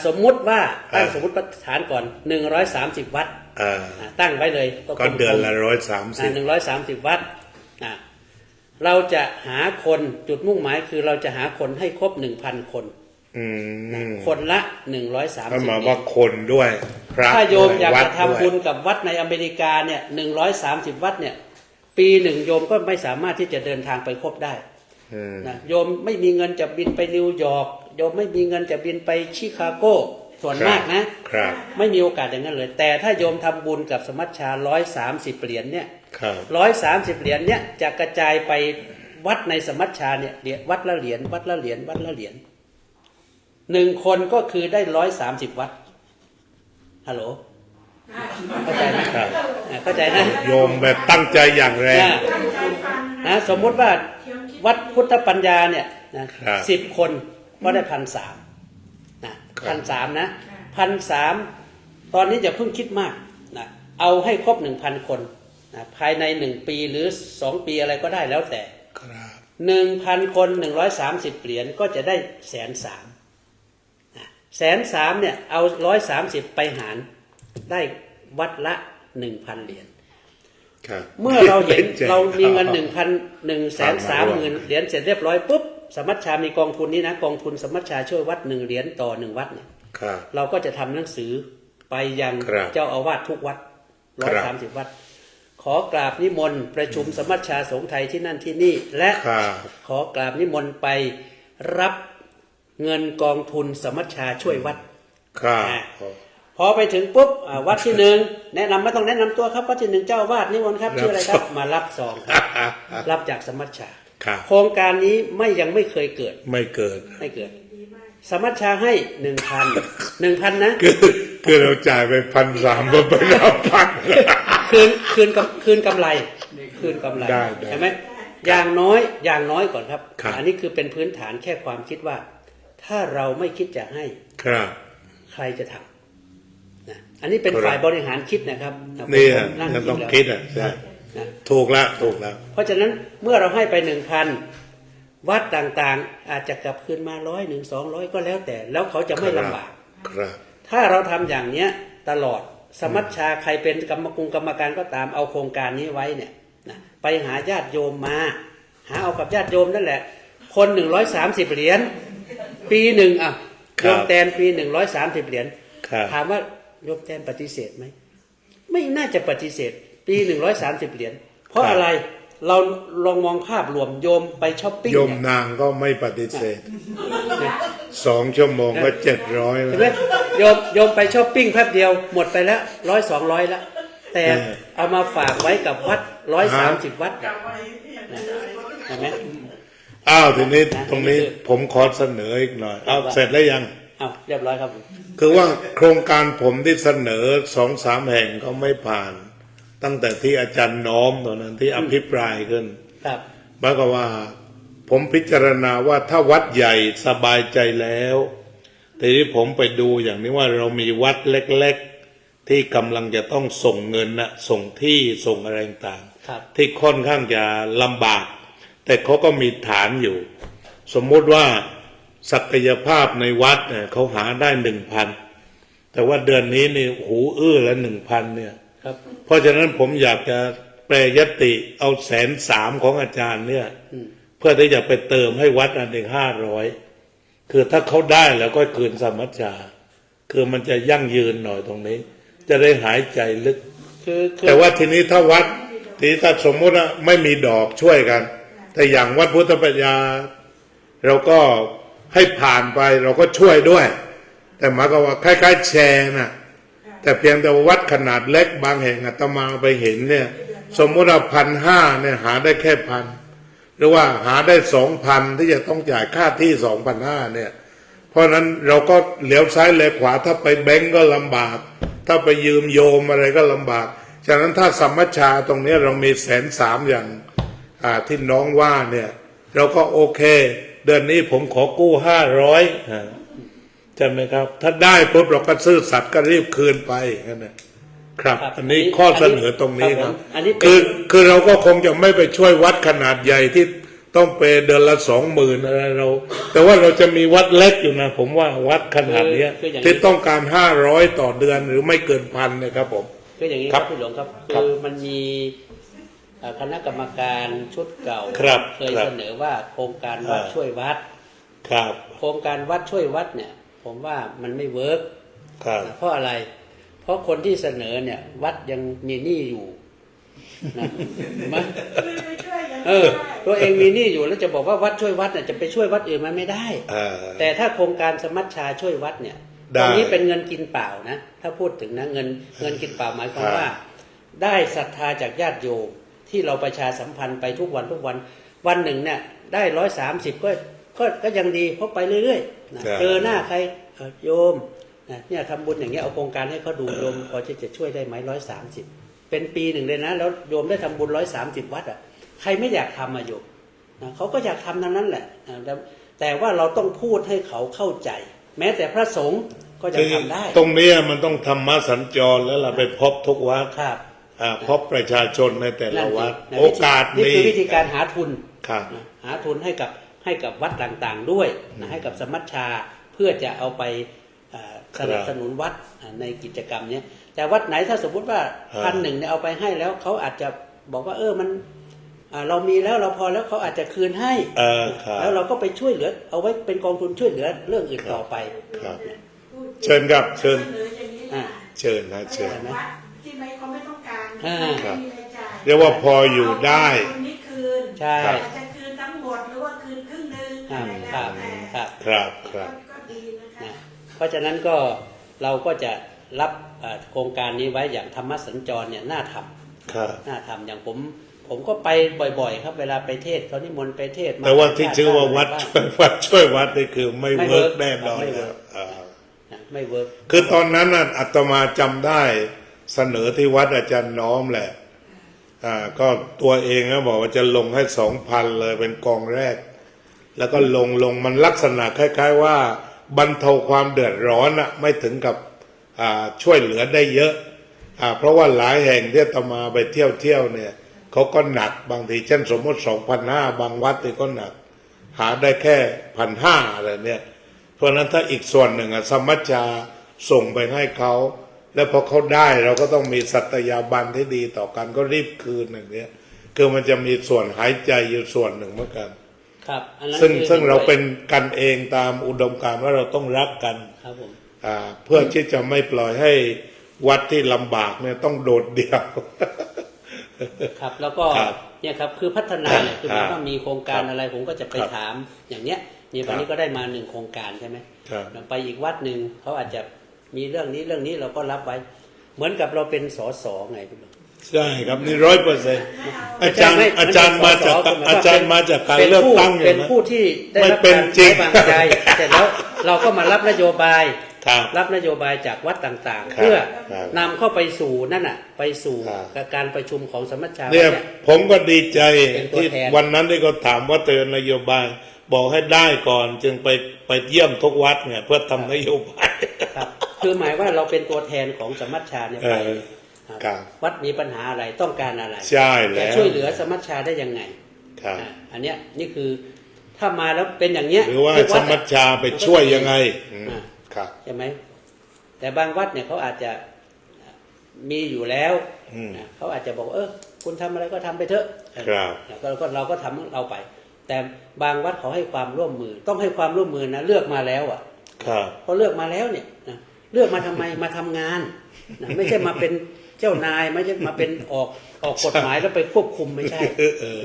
สมมุติว่าตั้งสมมุติฐานก่อน130วัด ตั้งไว้เลย ก็เดือนละ130 วัดเราจะหาคนจุดมุ่งหมายคือเราจะหาคนให้ครบ 1,000 คน อืม คนละ ก็หมาย 130 ว่าคนด้วยพระ ถ้าโยมอยาก วั จะ ด ทำบุญกับวัดในอเมริกาเนี่ย130 วัดเนี่ยปีหนึ่งโยมก็ไม่สามารถที่จะเดินทางไปครบได้นะโยมไม่มีเงินจะบินไปนิวยอร์กโยมไม่มีเงินจะบินไปชิคาโกส่วนมากนะครับ ไม่มีโอกาสอย่างนั้นเลย แต่ถ้าโยมทำบุญกับสมัชชา130 เหรียญเนี่ย ครับ 130 เหรียญเนี่ยจะกระจายไปวัดในสมัชชาเนี่ยวัดละเหรียญวัดละเหรียญวัดละเหรียญ1 คนก็คือได้130 วัดฮัลโหลเข้าใจไหม ครับ เข้าใจนะ โยมแบบตั้งใจอย่างแรง นะสมมติว่าวัดพุทธปัญญาเนี่ยนะครับ 10 คนก็ได้1,300นะ1,300นะ1,300ตอนนี้อย่าเพิ่งคิดมากนะเอาให้ครบ 1,000 คนนะภายใน1 ปีหรือ2 ปีอะไรก็ได้แล้วแต่ ครับ 1,000 คน130 เหรียญก็จะได้130,000 130,000เนี่ยเอา130ไปหารได้วัดละ 1,000 เหรียญ ครับ เมื่อเราเห็น เรามีเงิน ครับ 130,000 เหรียญเสร็จเรียบร้อยปุ๊บสมัชชามีกองทุนนี้นะกองทุนสมัชชาช่วยวัด1 เหรียญต่อ1วัดเนี่ย ครับ เราก็จะทำหนังสือไปยัง ครับ เจ้าอาวาสทุกวัด ครับ 130 วัด ขอกราบนิมนต์ประชุมสมัชชาสงฆ์ไทยที่นั่นที่นี่ และ ครับ ขอกราบนิมนต์ไปรับเงินกองทุนสมัชชาช่วยวัด ครับ พอไปถึงปุ๊บวัดที่ 1แนะนำไม่ต้องแนะนำตัวครับวัดที่ 1เจ้าอาวาสนิมนต์ครับชื่ออะไรครับมารับซองครับรับจากสมัชชา ครับ โครงการนี้ยังไม่เคยเกิด ไม่เกิด สมัชชาให้ 1,000 นะ คือเราจ่ายไป1,300มาไปรับพัน คืนกำไรได้ ใช่ไหมอย่างน้อยก่อนครับ ครับ อันนี้คือเป็นพื้นฐานแค่ความคิดว่า ถ้าเราไม่คิดจะให้ ครับ ใครจะทำนะอันนี้เป็น ครับ ฝ่ายบริหารคิดนะครับ นี่ ผมนั่ง จะต้อง แล้ว คิดอ่ะใช่ นะ ถูกแล้วถูกแล้ว เพราะฉะนั้นเมื่อเราให้ไป 1,000 วัดต่างๆ อาจจะกลับคืนมา100 200ก็แล้วแต่แล้วเขาจะไม่ลำบาก ครับ ถ้าเราทำอย่างเนี้ยตลอดสมัชชาใครเป็นกรรมการก็ตามเอาโครงการนี้ไว้เนี่ยนะไปหาญาติโยมมาหาเอากับญาติโยมนั่นแหละ คน130 เหรียญปีหนึ่งโยมแตนปี130 เหรียญ ครับ ถามว่าโยมแตนปฏิเสธไหมไม่น่าจะปฏิเสธปี130 เหรียญเพราะอะไรเราลองมองภาพรวมโยมไปช้อปปิ้ง โยม เนี่ย นางก็ไม่ปฏิเสธ2 ชั่วโมงก็700 เห็น แล้ ไหม ว โยมไปช้อปปิ้งแป๊บเดียวหมดไปแล้ว100-200แล้วแต่เอามาฝากไว้กับวัด130 วัดเนี่ยเห็นไหม อ้าวทีนี้ นะ ตรงนี้ นี่คือ ผมขอเสนออีกหน่อยเอาเสร็จแล้วยัง เอาเรียบร้อยครับ คือว่าโครงการผมที่เสนอ2-3 แห่งก็ไม่ผ่าน ตั้งแต่ที่อาจารย์น้อมตอนนั้นที่อภิปรายขึ้น ครับ หมายความว่าผมพิจารณาว่าถ้าวัดใหญ่สบายใจแล้วแต่ที่ผมไปดูอย่างนี้ว่าเรามีวัดเล็กๆที่กำลังจะต้องส่งเงินนะส่งที่ส่งอะไรต่าง ครับ ที่ค่อนข้างจะลำบาก แต่เขาก็มีฐานอยู่ สมมุติว่าศักยภาพในวัดเนี่ยเขาหาได้ 1,000 แต่ว่าเดือนนี้นี่หูอื้อละ 1,000 เนี่ย ครับ เพราะฉะนั้นผมอยากจะแปรยติเอา130,000ของอาจารย์เนี่ยเพื่อที่จะไปเติมให้วัดอันหนึ่ง500คือถ้าเขาได้แล้วก็คืนสมัชชาคือมันจะยั่งยืนหน่อยตรงนี้ จะได้หายใจลึก คือ แต่ว่าทีนี้ถ้าวัดทีนี้ถ้าสมมุติว่าไม่มีดอกช่วยกัน แต่อย่างวัดพุทธปัญญาเราก็ให้ผ่านไปเราก็ช่วยด้วย แต่หมายก็ว่าคล้ายๆแชร์น่ะแต่เพียงแต่ว่าวัดขนาดเล็กบางแห่งอาตมาไปเห็นเนี่ยสมมุติว่า1,500เนี่ยหาได้แค่1,000หรือว่าหาได้2,000ที่จะต้องจ่ายค่าที่2,500เนี่ยเพราะนั้นเราก็เหลียวซ้ายเหลียวขวาถ้าไปแบงก์ก็ลำบากถ้าไปยืมโยมอะไรก็ลำบากฉะนั้นถ้าสมัชชาตรงนี้เรามี130,000อย่างที่น้องว่าเนี่ยเราก็โอเคเดือนนี้ผมขอกู้500ใช่ไหมครับถ้าได้ปุ๊บเราก็ซื่อสัตย์ก็รีบคืนไปนะครับอันนี้ข้อเสนอตรงนี้ครับคือเราก็คงจะไม่ไปช่วยวัดขนาดใหญ่ที่ต้องเปเดือนละ20,000อะไรเราแต่ว่าเราจะมีวัดเล็กอยู่นะผมว่าวัดขนาดนี้ที่ต้องการ500ต่อเดือนหรือไม่เกิน1,000นะครับผมคืออย่างนี้ครับพี่หลวงครับคือมันมีคณะกรรมการชุดเก่าเคยเสนอว่าโครงการวัดช่วยวัดครับโครงการวัดช่วยวัดเนี่ยผมว่ามันไม่เวิร์กเพราะอะไรเพราะคนที่เสนอเนี่ยวัดยังมีหนี้อยู่นะมันตัวเองมีหนี้อยู่แล้วจะบอกว่าวัดช่วยวัดเนี่ยจะไปช่วยวัดอื่นมันไม่ได้แต่ถ้าโครงการสมัชชาช่วยวัดเนี่ยตรงนี้เป็นเงินกินเปล่านะถ้าพูดถึงนะเงินกินเปล่าหมายความว่าได้ศรัทธาจากญาติโยมที่เราประชาสัมพันธ์ไปทุกวันวันหนึ่งเนี่ยได้130ก็ยังดีเพราะไปเรื่อยๆนะเจอหน้าใครโยมเนี่ยทำบุญอย่างเงี้ยเอาโครงการให้เขาดูโยมพอจะช่วยได้ไหม130เป็นปีหนึ่งเลยนะแล้วโยมได้ทำบุญ130วัดอ่ะใครไม่อยากทำโยมนะเขาก็อยากทำทั้งนั้นแหละแต่ว่าเราต้องพูดให้เขาเข้าใจแม้แต่พระสงฆ์ก็จะทำได้ตรงนี้มันต้องธรรมะสัญจรแล้วเราไปพบทุกวัดพบประชาชนในแต่ละวัดโอกาสนี่คือวิธีการหาทุนหาทุนให้กับวัดต่างๆด้วยนะให้กับสมัชชาเพื่อจะเอาไปสนับสนุนวัดในกิจกรรมนี้แต่วัดไหนถ้าสมมติว่า1,100เนี่ยเอาไปให้แล้วเขาอาจจะบอกว่ามันเรามีแล้วเราพอแล้วเขาอาจจะคืนให้แล้วเราก็ไปช่วยเหลือเอาไว้เป็นกองทุนช่วยเหลือเรื่องอื่นต่อไปเชิญครับเชิญเชิญนะเชิญที่ไม่เขาไม่ต้องการเรียกว่าพออยู่ได้ใช่จะคืนทั้งหมดหรือว่าคืนครึ่งนึงครับก็ดีนะคะเพราะฉะนั้นก็เราก็จะรับโครงการนี้ไว้อย่างธรรมสัญจรเนี่ยน่าทำอย่างผมก็ไปบ่อยๆครับเวลาไปเทศเขานิมนต์ไปเทศแต่ว่าที่ชื่อว่าวัดช่วยวัดนี่คือไม่เวิร์กแน่นอนไม่เวิร์กคือตอนนั้นอาตมาจำได้เสนอที่วัดอาจารย์น้อมแหละก็ตัวเองก็บอกว่าจะลงให้ 2,000 เลยเป็นกองแรกแล้วก็ลงมันลักษณะคล้ายๆว่าบรรเทาความเดือดร้อนไม่ถึงกับช่วยเหลือได้เยอะเพราะว่าหลายแห่งที่อาตมาไปเที่ยวเนี่ยเขาก็หนักบางทีเช่นสมมติ 2,500 บางวัดนี่ก็หนักหาได้แค่ 1,500 อะไรเนี่ยเพราะนั้นถ้าอีกส่วนหนึ่งสมัชชาส่งไปให้เขาแล้วพอเขาได้เราก็ต้องมีสัตยาบันที่ดีต่อกันก็รีบคืนอย่างนี้คือมันจะมีส่วนหายใจอยู่ส่วนหนึ่งเหมือนกันครับซึ่งเราเป็นกันเองตามอุดมการณ์ว่าเราต้องรักกันครับผมเพื่อที่จะไม่ปล่อยให้วัดที่ลำบากเนี่ยต้องโดดเดี่ยวครับแล้วก็เนี่ยครับคือพัฒนาเนี่ยคือว่ามีโครงการอะไรผมก็จะไปถามอย่างเนี้ยนี่วันนี้ก็ได้มา1โครงการใช่ไหมไปอีกวัดหนึ่งเขาอาจจะมีเรื่องนี้เราก็รับไว้เหมือนกับเราเป็นสสไงพี่ ใช่ครับนี่100%อาจารย์ ไม่ อาจารย์มาจาก สส อาจารย์มาจากการ เป็น เลือก ผู้ ตั้งอยู่ เป็น นะ ผู้ที่ได้ ไม่ รับ เป็น การ จริง ไว้วางใจเสร็จแล้วเราก็มารับนโยบาย ครับ รับนโยบายจากวัดต่างๆ ครับ เพื่อ ครับ นำเข้าไปสู่นั่นน่ะไปสู่ ครับ การประชุมของสมัชชา เนี่ย เนี่ย ผมก็ดีใจ เป็นตัว ที่ แทน วันนั้นที่เขาถามว่าเตือนนโยบาย บอกให้ได้ก่อนจึงไปเยี่ยมทุกวัดเนี่ยเพื่อทำนโยบาย ครับคือหมายว่าเราเป็นตัวแทนของสมัชชาเนี่ยไป ครับ วัดมีปัญหาอะไรต้องการอะไร ใช่แล้ว จะช่วยเหลือสมัชชาได้ยังไง ครับ อันเนี้ยนี่คือถ้ามาแล้วเป็นอย่างเงี้ย หรือว่า ทุก ส วัด มัชชาไปช่วยยังไงอืม อ่า ครับ ใช่ไหมแต่บางวัดเนี่ยเขาอาจจะมีอยู่แล้ว อืม นะเขาอาจจะบอกคุณทำอะไรก็ทำไปเถอะ ครับ ก็เราก็ทำของเราไป แต่บางวัดเขาให้ความร่วมมือ ต้องให้ความร่วมมือนะเลือกมาแล้วอ่ะ ครับ พอเลือกมาแล้วเนี่ยนะเลือกมาทำไมมาทำงานนะไม่ใช่มาเป็นเจ้านายไม่ใช่มาเป็นออกกฎหมายแล้วไปควบคุมไม่ใช่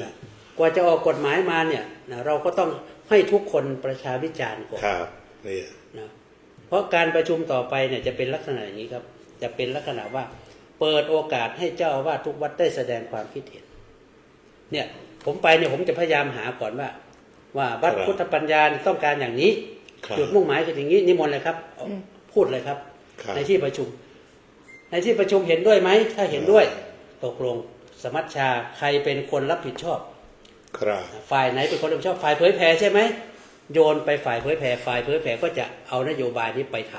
นะกว่าจะออกกฎหมายมาเนี่ยนะเราก็ต้องให้ทุกคนประชาวิจารณ์ก่อน ครับเนี่ย นะเพราะการประชุมต่อไปเนี่ยจะเป็นลักษณะอย่างนี้ครับจะเป็นลักษณะว่าเปิดโอกาสให้เจ้าอาวาสทุกวัดได้แสดงความคิดเห็นเนี่ยผมไปเนี่ยผมจะพยายามหาก่อนว่าวัดพุทธปัญญาต้องการอย่างนี้ ครับ จุดมุ่งหมายคืออย่างนี้นิมนต์เลยครับพูดเลยครับ ครับ ในที่ประชุม ในที่ประชุมเห็นด้วยไหมถ้าเห็นด้วยตกลงสมัชชาใครเป็นคนรับผิดชอบ ครับ ฝ่ายไหนเป็นคนรับผิดชอบฝ่ายเผยแผ่ใช่ไหมโยนไปฝ่ายเผยแผ่ฝ่ายเผยแผ่ก็จะเอานโยบายนี้ไปท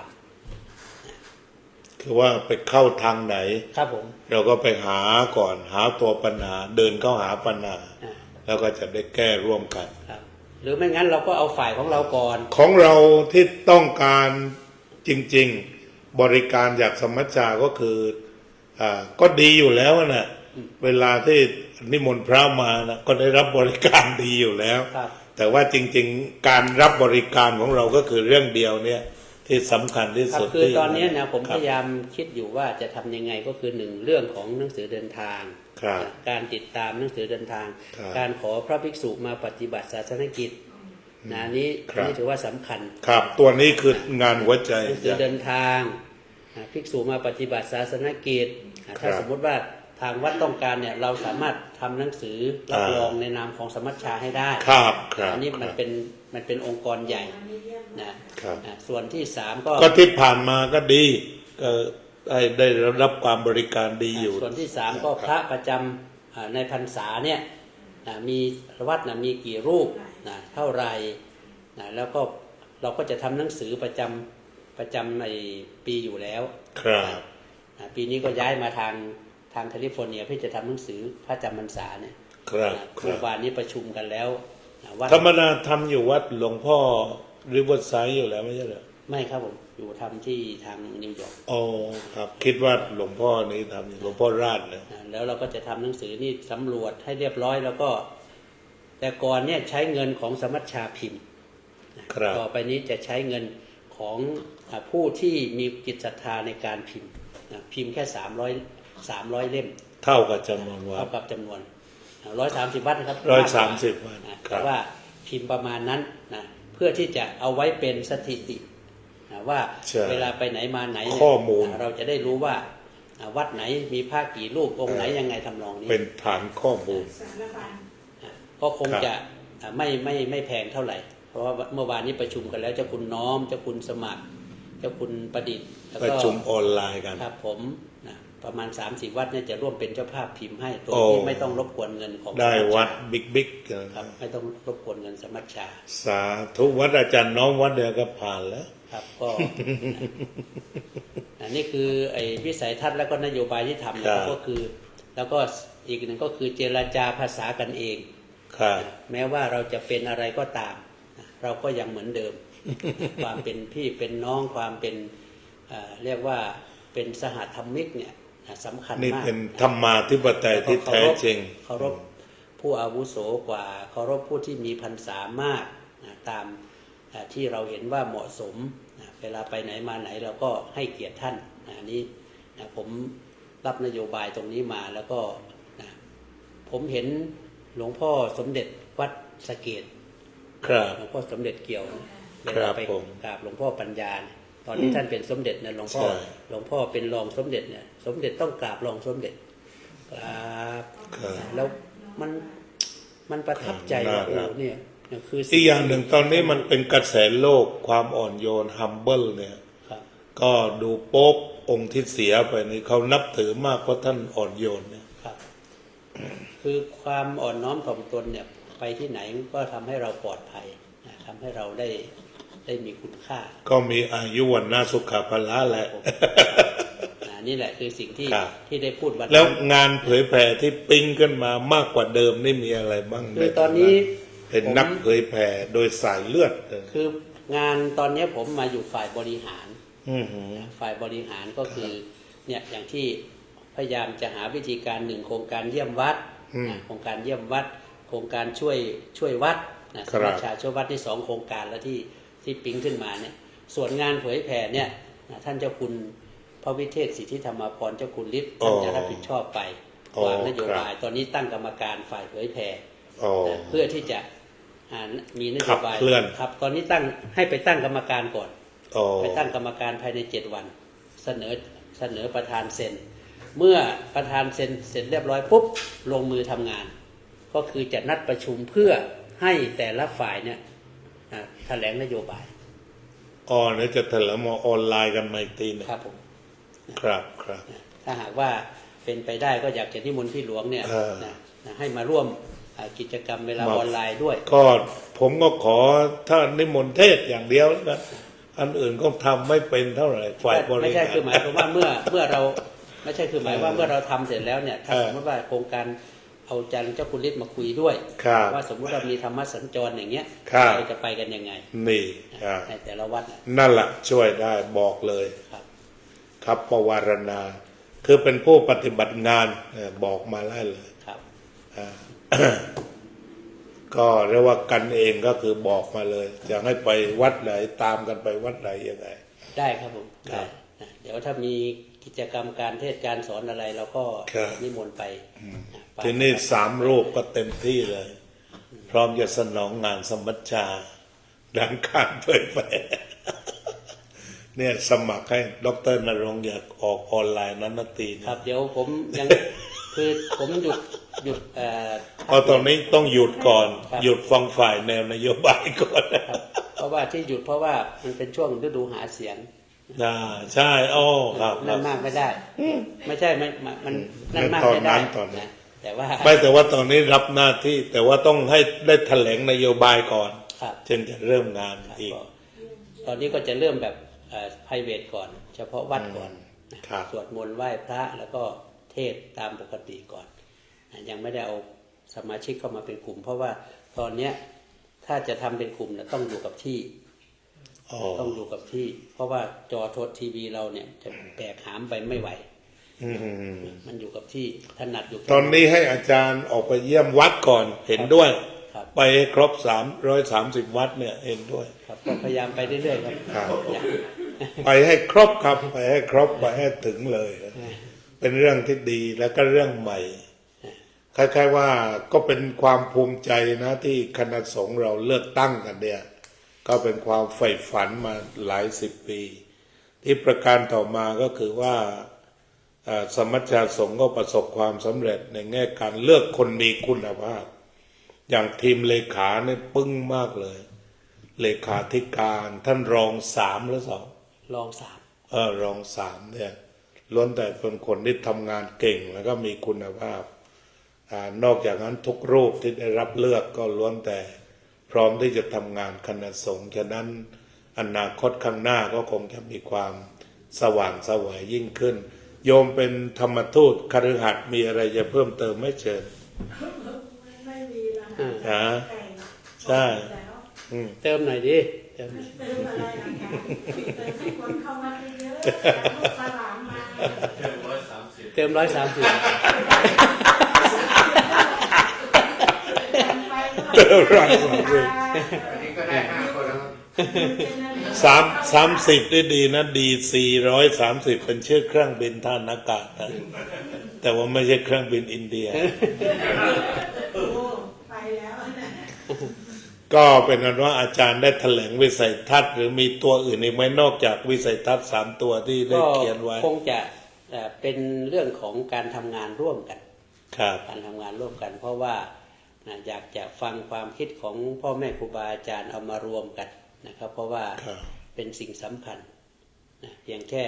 ำ คือว่าไปเข้าทางไหน ครับผม เราก็ไปหาก่อนหาตัวปัญหาเดินเข้าหาปัญหา อ่า แล้วก็จะได้แก้ร่วมกัน ครับหรือไม่งั้นเราก็เอาฝ่ายของเราก่อน ของเราที่ต้องการจริงๆบริการจากสมัชชาก็คือก็ดีอยู่แล้วนะเวลาที่นิมนต์พระมานะก็ได้รับบริการดีอยู่แล้ว ครับ แต่ว่าจริงๆการรับบริการของเราก็คือเรื่องเดียวเนี่ยที่สำคัญที่ ครับ สุด คือ ที่ ตอนนี้นะผม ค พ รับ ยายามคิดอยู่ว่าจะทำยังไงก็คือหนึ่งเรื่องของหนังสือเดินทาง ครับ การติดตามหนังสือเดินทาง ครับ การขอพระภิกษุมาปฏิบัติศาสนกิจนะอันนี้ ครับ นี่ถือว่าสำคัญ ครับตัวนี้คืองานหัวใจ หนังสือเดินทางภิกษุมาปฏิบัติศาสนกิจถ้า ครับ สมมุติว่าทางวัดต้องการเนี่ยเราสามารถทำหนังสือรับรองในนามของสมัชชาให้ได้ ครับครับ อันนี้มัน ครับ เป็นองค์กรใหญ่นะครับ ส่วนที่สามก็ ก็ที่ผ่านมาก็ดีก็ได้รับความบริการดีอยู่ ส่วนที่สามก็พระประจำในพรรษาเนี่ยมีวัดมีกี่รูปเท่าไหรแล้วก็เราก็จะทำหนังสือประจำในปีอยู่แล้ว ครับ ปีนี้ก็ย้ายมาทางแคลิฟอร์เนียเพื่อจะทำหนังสือพระจำพรรษาเนี่ย ครับค เมื่ รั อบ วานนี้ประชุมกันแล้ววัด ธรรมดาทำอยู่วัดหลวงพ่อริเวอร์ไซด์อยู่แล้วไม่ใช่เหรอ ไม่ครับผมอยู่ทำที่ทางนิวยอร์ก อ๋อครับคิดว่าหลวงพ่อนี้ทำอยู่หลวงพ่อราชเนี่ย แล้วเราก็จะทำหนังสือนี่สำรวจให้เรียบร้อยแล้วก็แต่ก่อนเนี่ยใช้เงินของสมัชชาพิมพ์ ครับ ต่อไปนี้จะใช้เงินของผู้ที่มีจิตศรัทธาในการพิมพ์พิมพ์แค่300เล่ม เท่ากับจำนวนวั เท่า ด กับจำนวน130 วัดนะครับ 130 วัด แต่ว่าพิมพ์ประมาณนั้นนะเพื่อที่จะเอาไว้เป็นสถิติว่า ใช่ เวลาไปไหนมาไหนเนี่ย ข้อมูล เราจะได้รู้ว่าวัดไหนมีพระกี่รูปองค์ไหนยังไงทำนองนี้ เป็นฐานข้อมูล สารบัญ ก็คง ครับ จะไม่แพงเท่าไหร่ เพราะว่าเมื่อวานนี้ประชุมกันแล้วเจ้าคุณน้อมเจ้าคุณสมัคร เจ้าคุณประดิษฐ์แล้ว ประ ก็ ชุมออนไลน์กัน ครับผมประมาณ 3-4 วัดเนี่ยจะร่วมเป็นเจ้าภาพพิมพ์ให้โดย โอ้ ที่ไม่ต้องรบกวนเงินของ ได้ สมัชชา วัดบิ๊ก ครับไม่ต้องรบกวนเงินสมัชชา สาธุวัดอาจารย์น้องวัดเดียวก็ผ่านแล้ว ครับก็ อันนี้คือไอ้วิสัยทัศน์และก็นโยบายที่ทำนะครับก็คือ แล้วก็อีกหนึ่งก็คือเจรจาภาษากันเอง ครับ แม้ว่าเราจะเป็นอะไรก็ตาม เราก็ยังเหมือนเดิม ความเป็นพี่เป็นน้องความเป็นเรียกว่าเป็นสหธรรมิกเนี่ยสำคัญ นี่ มาก เป็นธรรมาธิปไตยที่แท้จริง เคารพผู้อาวุโสกว่าเคารพผู้ที่มีพรรษามากตามที่เราเห็นว่าเหมาะสมเวลาไปไหนมาไหนเราก็ให้เกียรติท่านอันนี้ผมรับนโยบายตรงนี้มาแล้วก็ผมเห็นหลวงพ่อสมเด็จวัดสะเกษ ครับ หลวงพ่อสมเด็จเกี่ยวเว ครั ลา บ ไป ผม กราบหลวงพ่อปัญญาเนี่ยตอนนี้ท่านเป็นสมเด็จนะหลวงพ่อ ใช่ หลวงพ่อเป็นรองสมเด็จเนี่ยสมเด็จต้องกราบรองสมเด็จ ครับ ครับ แล้วมันประทับใจว่า น่ารัก เนี่ยคือ อีกอย่างหนึ่งตอนนี้มันเป็นกระแสโลกความอ่อนโยน humble เนี่ย ครับ ก็ดูโป๊ปองค์ที่เสียไปนี่เขานับถือมากเพราะท่านอ่อนโยนเนี่ย ครับ คือความอ่อนน้อมถ่อมตนเนี่ยไปที่ไหนก็ทำให้เราปลอดภัยนะทำให้เราได้มีคุณค่า ก็มีอายุวันนาสุขภาละแหละ นี่แหละคือสิ่งที่ ครับ ที่ได้พูดวัน แล้ว นั้น งานเผยแผ่ที่ปิ้งขึ้นมามากกว่าเดิมนี่มีอะไรบ้าง คือตอนนี้ เป็นนักเผยแผ่โดยสายเลือดเลย คืองานตอนนี้ผมมาอยู่ฝ่ายบริหาร อื้อหือ ฝ่ายบริหารก็คือเนี่ยอย่างที่พยายามจะหาวิธีการหนึ่งโครงการเยี่ยมวัดนะโครงการเยี่ยมวัด โครงการช่วยวัดนะสมัชชาช่วยวัดที่2โครงการแล้วที่ปิ๊งขึ้นมาเนี่ยส่วนงานเผยแผ่เนี่ยนะท่านเจ้าคุณพระวิเทศสิทธิธรรมพรเจ้าคุณฤทธิ์ท่านจะรับผิดชอบไปวางนโยบายตอนนี้ตั้งกรรมการฝ่ายเผยแผ่ อ๋อ นะเพื่อที่จะมีนโยบาย ขับเคลื่อน ครับตอนนี้ให้ไปตั้งกรรมการก่อน อ๋อ ไปตั้งกรรมการภายใน7 วันเสนอประธานเซ็น เมื่อประธานเซ็นเสร็จเรียบร้อยปุ๊บลงมือทำงาน ก็คือจะนัดประชุมเพื่อให้แต่ละฝ่ายเนี่ยแถลงนโยบาย อ๋อเดี๋ยวจะแถลงมาออนไลน์กันมาอีกทีหนึง ครับผม ครับครับ ถ้าหากว่าเป็นไปได้ก็อยากจะนิมนต์พี่หลวงเนี่ย เออ นะให้มาร่วมกิจกรรมเวลาออนไลน์ด้วย ก็ผมก็ขอถ้านิมนต์เทศอย่างเดียวแล้วกันอันอื่นก็ทำไม่เป็นเท่าไหร่ฝ่ายบริหาร ไม่ใช่คือหมายความว่าเมื่อเราไม่ใช่คือหมายว่าเมื่อเราทำเสร็จแล้วเนี่ยถ้าสมมติว่าโครงการเอาจันทร์เจ้าคุณฤทธิ์มาคุยด้วย ครับ ว่าสมมุติเรามีธรรมะสัญจรอย่างเงี้ย ครับ เราจะไปกันยังไง นี่อ่า ในแต่ละวัดนะ นั่นแหละช่วยได้บอกเลย ครับ ครับปวารณา คือเป็นผู้ปฏิบัติงานบอกมาได้เลย ครับ อ่า ก็เรียกว่ากันเองก็คือบอกมาเลยอยากให้ไปวัดไหนตามกันไปวัดไหนยังไง ได้ครับผม ครั ได้ บ นะเดี๋ยวถ้ามีกิจกรรมการเทศน์การสอนอะไรเราก็ ครับ นิมนต์ไปนะไป ทีนี้3 รูปก็เต็มที่เลย พร้อมจะสนองงานสมัชชาด้านการเผยแผ่ เนี่ยสมัครให้ดร.นรงค์อยากออกออนไลน์นั้นนาที ครับ เดี๋ยวผมยัง คือผมหยุดเอาตอนนี้ต้องหยุดก่อน ครับ หยุดฟังฝ่ายแนวนโยบายก่อน ครับเพราะว่าที่หยุดเพราะว่ามันเป็นช่วงฤดูหาเสียง ใช่อ้อครับค นั่ รั น บ มากไม่ได้ ไม่ใช่มันนั่นมาก ตอน ไม่ได้ นั้นตอนนั้น นะแต่ว่า ไม่แต่ว่าตอนนี้รับหน้าที่ แต่ว่าต้องให้ได้แถลงนโยบายก่อน ครับ จึงจะเริ่มงาน ครับ อีก ก็ตอนนี้ก็จะเริ่มแบบprivate ก่อน เฉพาะวัดก่อนนะครับ สวดมนต์ไหว้พระแล้วก็เทศน์ตามปกติก่อนนะยังไม่ได้เอาสมาชิกเข้ามาเป็นกลุ่ม เพราะว่าตอนเนี้ยถ้าจะทำเป็นกลุ่มเนี่ยต้องอยู่กับที่ อ๋อ ต้องอยู่กับที่ เพราะว่าจอโทรทีวีเราเนี่ยจะแบกหามไปไม่ไหว อืม มันอยู่กับที่ถนัดอยู่ ตอนนี้ให้อาจารย์ออกไปเยี่ยมวัดก่อนเห็นด้วย ครับ ไปให้ครบ330 วัดเนี่ยเห็นด้วย ครับก็พยายามไปเรื่อยๆครับ ครับ อยาก ไปให้ครบครับไปให้ครบไปให้ถึงเลย เป็นเรื่องที่ดีแล้วก็เรื่องใหม่ คล้ายๆว่าก็เป็นความภูมิใจนะที่คณะสงฆ์เราเลือกตั้งกันเนี่ยก็เป็นความใฝ่ฝันมาหลาย10 ปี ที่ประการต่อมาก็คือว่าสมัชชาสงฆ์ก็ประสบความสำเร็จในแง่การเลือกคนมีคุณภาพ อย่างทีมเลขาเนี่ยปึ้งมากเลย เลขาธิการท่านรอง3 หรือ 2 ลองสาม รอง3เนี่ยล้วนแต่เป็นคนที่ทำงานเก่งแล้วก็มีคุณภาพนอกจากนั้นทุกรูปที่ได้รับเลือกก็ล้วนแต่พร้อมที่จะทำงานคณะสงฆ์ฉะนั้นอนาคตข้างหน้าก็คงจะมีความสว่างไสวยิ่งขึ้น โยมเป็นธรรมทูตคฤหัสถ์มีอะไรจะเพิ่มเติมไม่เชิญ ไม่มีละ ฮะ ไก่ ใช่ แล้ว เติมหน่อยดิเติมหน่อย เติมอะไรล่ะคะเติมให้คนเข้ามาเยอะๆลูกสลามมา เติม130 เติมไปก็ เติมรังสรรค์ อันนี้ก็ได้5 คนแล้วครับ 30ได้ดีนะดี430เป็นชื่อเครื่องบินท่านอากาศนะแต่ว่าไม่ใช่เครื่องบินอินเดีย โอ้ไปแล้วนะ ก็เป็นนั้นว่าอาจารย์ได้แถลงวิสัยทัศน์หรือมีตัวอื่นอีกไหมนอกจากวิสัยทัศน์3 ตัวที่ได้ ก็ เขียนไว้ คงจะเป็นเรื่องของการทำงานร่วมกัน ครับ การทำงานร่วมกัน เพราะว่าอยากจะฟังความคิดของพ่อแม่ครูบาอาจารย์เอามารวมกันนะครับ เพราะว่า ครับ เป็นสิ่งสำคัญเพียงแค่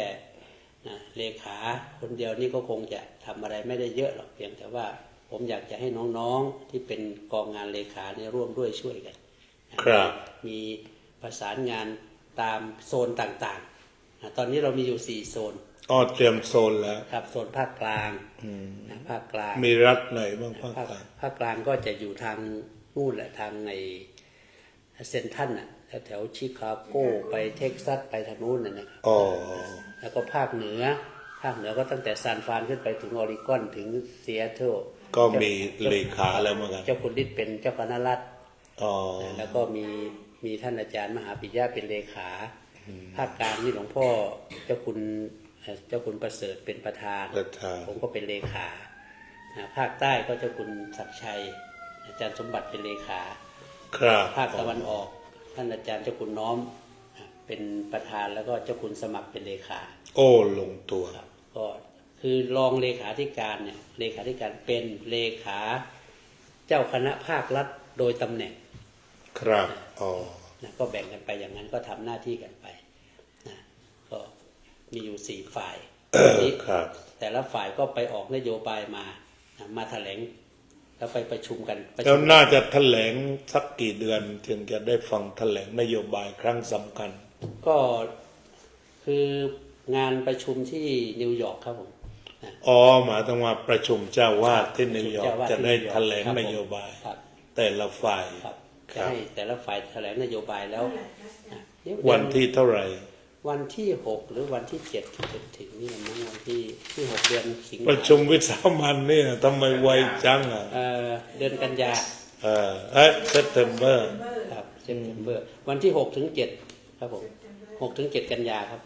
เลขาคนเดียวนี่ก็คงจะทำอะไรไม่ได้เยอะหรอกเพียงแต่ว่าผมอยากจะให้น้องๆที่เป็นกองงานเลขาเนี่ยร่วมด้วยช่วยกัน ครับ มีประสานงานตามโซนต่างๆตอนนี้เรามีอยู่4โซน อ้อเตรียมโซนแล้ว ครับโซนภาคกลางภาคกลาง มีรัฐไหนบ้างภาคกลาง ภาคกลางก็จะอยู่ทางนู่นแหละทางในเซนทรัลน่ะแถวชิคาโกไปเท็กซัสไปทางนู้นนะครับ อ๋อ แล้วก็ภาคเหนือก็ตั้งแต่ซานฟรานขึ้นไปถึงออริกอนถึงซีแอตเทิล ก็มีเลขาแล้วเหมือนกัน เจ้าคุณฤทธิ์เป็นเจ้าคณะรัฐ อ๋อ แล้วก็มีท่านอาจารย์มหาปิยะเป็นเลขาภาคกลางนี่หลวงพ่อเจ้าคุณประเสริฐเป็นประธาน ประธาน ผมก็เป็นเลขาภาคใต้ก็เจ้าคุณศักดิ์ชัย อาจารย์สมบัติเป็นเลขา ครับ ภาคตะวันออก ท่านอาจารย์เจ้าคุณน้อมเป็นประธานแล้วก็เจ้าคุณสมัครเป็นเลขา โอ้ลงตัว ครับก็คือรองเลขาธิการเนี่ยเลขาธิการเป็นเลขาเจ้าคณะภาครัฐโดยตำแหน่ง ครับอ๋อ ก็แบ่งกันไปอย่างนั้นก็ทำหน้าที่กันไปนะก็มีอยู่4ฝ่ายนี้ ครับ แต่ละฝ่ายก็ไปออกนโยบายมาแถลงแล้วไปประชุมกัน แล้วน่าจะแถลงสักกี่เดือนถึงจะได้ฟังแถลงนโยบายครั้งสำคัญ ก็คืองานประชุมที่นิวยอร์กครับผมนะ อ๋อหมายถึงว่าประชุมเจ้าวาดที่นิวยอร์ก เจ้าวาด จะได้ ที่นิวยอร์ก แถลง ครับผม นโยบาย ครับ แต่ละฝ่าย ครับ ค จะ รับ ให้แต่ละฝ่ายแถลงนโยบายแล้วเดี๋ย วันที่เท่าไหร่ วันที่6หรือวันที่7ที่จะถึงนี่มั้งวันที่6เดือนสิงหา ประชุมวิสามันเนี่ยทำไมไวจังอ่ะ เดือนกันยา เซปเทมเบอร์ ครับเซปเทมเบอร์วันที่6ถึง7ครับผม6ถึง7กันยาครับ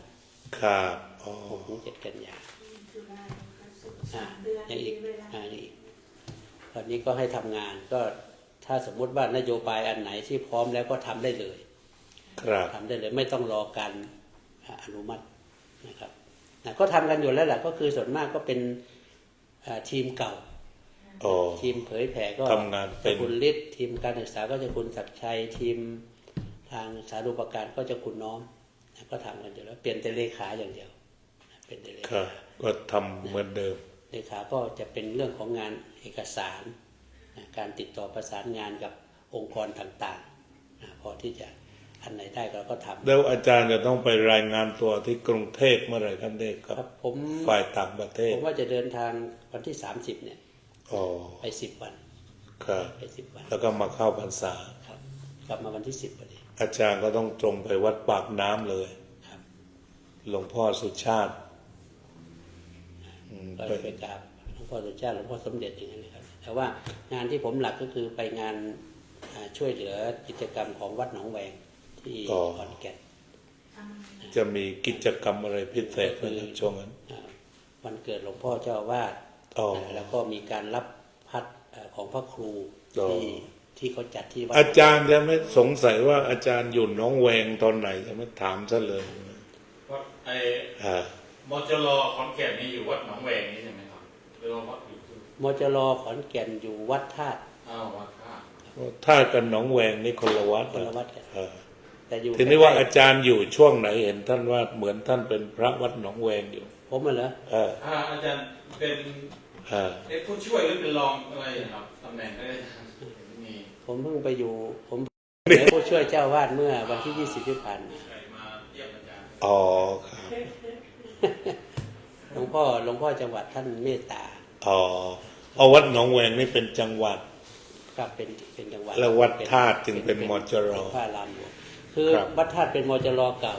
ครับอ๋อ 6ถึง7กันยาอย่างอีกตอนนี้ก็ให้ทำงานก็ถ้าสมมุติว่านโยบายอันไหนที่พร้อมแล้วก็ทำได้เลย ครับ ทำได้เลยไม่ต้องรอการอนุมัตินะครับก็ทำกันอยู่แล้วแหละก็คือส่วนมากก็เป็นทีมเก่า อ๋อ ทีมเผยแผ่ก็ ทำงานเป็น จะคุณฤทธิ์ทีมการศึกษาก็จะคุณศักดิ์ชัยทีมทางสาธารณูปการก็จะคุณน้อมก็ทำกันอยู่แล้วเปลี่ยนแต่เลขาอย่างเดียวเป็นแต่เล ครั ขา บก็ทำเหมือนเดิม เลขาก็จะเป็นเรื่องของงานเอกสารการติดต่อประสานงานกับองค์กรต่างๆพอที่จะอันไหนได้เราก็ทำ แล้วอาจารย์จะต้องไปรายงานตัวที่กรุงเทพเมื่อไหร่ครับเด็กค ครั รับบ ผม ฝ่ายต่างประเทศ ผมว่าจะเดินทางวันที่30เนี่ย อ๋อ ไป10 วัน ครับ ไป10 วัน แล้วก็มาเข้าพรรษา ครับกลับมาวันที่10พอดี อาจารย์ก็ต้องตรงไปวัดปากน้ำเลย ครับ หลวงพ่อสุชาติก็ไปกราบหลวงพ่อสุชาติหลวงพ่อสมเด็จอย่างนี้นะครับแต่ว่างานที่ผมหลักก็คือไปงานช่วยเหลือกิจกรรมของวัดหนองแวงที่ขอนแก่น จะมีกิจกรรมอะไรพิเศษไหมครับช่วงนั้น วันเกิดหลวงพ่อเจ้าอาวาส อ๋อ แล้วก็มีการรับพัดของพระครู อ๋อ ที่เขาจัดที่วัด อาจารย์จะไม่สงสัยว่าอาจารย์อยู่หน้องแวงตอนไหนจะไม่ถามซะเลย วัดไอ้ อ่าม จรขอนแก่นนี่อยู่วัดหนองแวงนี่ใช่ไหมครับหรือว่าวัดอยู่ที่ มจรขอนแก่นอยู่วัดธาตุ วัดท่า ถ้ากันหน้องแวงนี่คนละวัด คนละวัดกัน อ่า แต่อยู่ ทีนี้ว่า ใกล้ อาจารย์อยู่ช่วงไหนเห็นท่านว่าเหมือนท่านเป็นพระวัดหนองแวงอยู่ ผมเหรอ อาจารย์เป็น เป็นผู้ช่วยหรือเป็นรองอะไรครับตำแหน่งก็ได้มี ผมเพิ่งไปอยู่ผมเป็นผู้ช่วยเจ้าวาดเมื่อวันที่20ที่ผ่านมา ใครมาเยี่ยมอาจารย์ อ๋อครับ หลวงพ่อจังหวัดท่านเมตตา อ๋อเอาวัดหนองแวงนี่เป็นจังหวัด ครับเป็นจังหวัด แล้ววัดธาตุจึงเป็นมจร เป็นพระรามหลวงคือ ครับ วัดธาตุเป็นมจรเก่า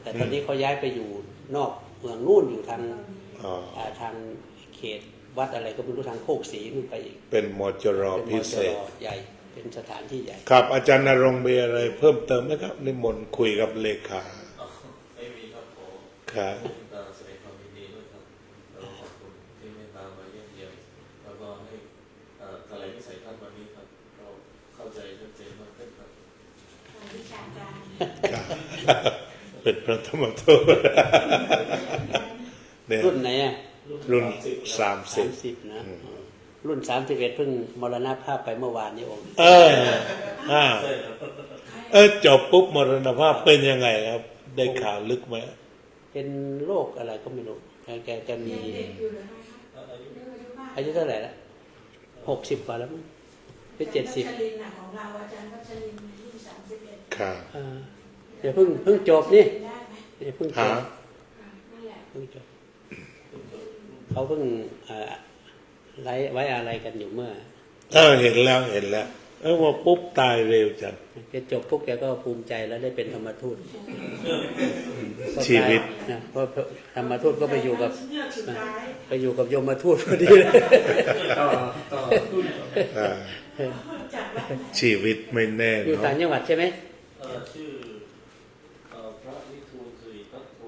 แต่ตอนนี้เขาย้ายไปอยู่นอกเมืองนู่นอยู่ทาง อ๋อ ทางเขตวัดอะไรก็ไม่รู้ทางโคกศรีนู่นไปอีก เป็นมจร เป็นม พิ จ เศ ร ษ ใหญ่เป็นสถานที่ใหญ่ ครับอาจารย์นรงค์มีอะไรเพิ่มเติมไหมครับนิมนต์คุยกับเลขา ไม่มีครับผม ครับ แสดงความยินดีด้วยครับแล้วขอบคุณที่เมตตามาเยี่ยมเยียนแล้วก็ให้แถลงวิสัยทัศน์วันนี้ครับเราเข้าใจชัดเจนมากขึ้นครับ วิชาการ ครับ เป็นพระธรรมทูตเนี่ย รุ่นไหนอ่ะ รุ่น30 30นะ รุ่น31เพิ่งมรณภาพไปเมื่อวานนี้องค์ อ่าจบปุ๊บมรณภาพเป็นยังไงครับ ได้ข่าวลึกไหม เป็นโรคอะไรก็ไม่รู้แกมี ยังเด็กอยู่เลยไหมคะ อายุเท่าไหร่ละ60 กว่าแล้วมั้งหรือ70 วัชรินทร์น่ะของเราอาจารย์วัชรินทร์รุ่น31 ครับ เดี๋ยวเพิ่งจบนี่ ได้ไหม เดี๋ยวเพิ่งจ หา บ นั่นแหละ เพิ่งจบเขาเพิ่งไว้อะไรกันอยู่เมื่อ เห็นแล้วว่าปุ๊บตายเร็วจัง แกจบปุ๊บแกก็ภูมิใจแล้วได้เป็นธรรมทูต ชีวิต นะเพราะธรรมทูตก็ไปอยู่กับ เลือกสุดท้าย ไปอยู่กับโยมทูตพอดีเลย ต่อ อ่า จับไว้ ชีวิตไม่แน่ อยู่ เนาะ ต่างจังหวัดใช่ไหม ชื่อพระวิทูลสิริพัทโท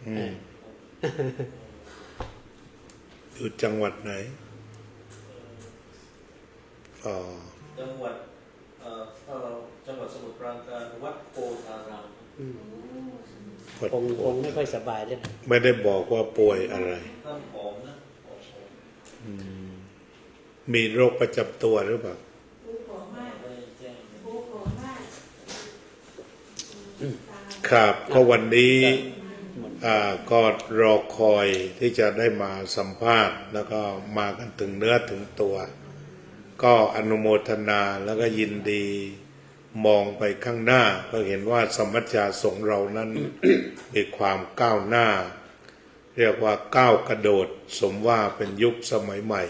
อืมอยู่จังหวัดไหนอ๋อ จังหวัดถ้าเราจังหวัดสมุทรปราการวัดโพธาราม คงไม่ค่อยสบายด้วยนะ ไม่ได้บอกว่าป่วยอะไร ท่านผอมนะผอม มีโรคประจำตัวหรือเปล่า ผู้ขอมาก ไม่แจ้ง ผู้ขอมาก ครับก็วันนี้ก็รอคอยที่จะได้มาสัมภาษณ์ แล้วก็มากันถึงเนื้อถึงตัว ก็อนุโมทนาแล้วก็ยินดีมองไปข้างหน้า ก็เห็นว่าสมัชชาสงฆ์เรานั้น มีความก้าวหน้า เรียกว่าก้าวกระโดดสมว่าเป็นยุคสมัยใหม่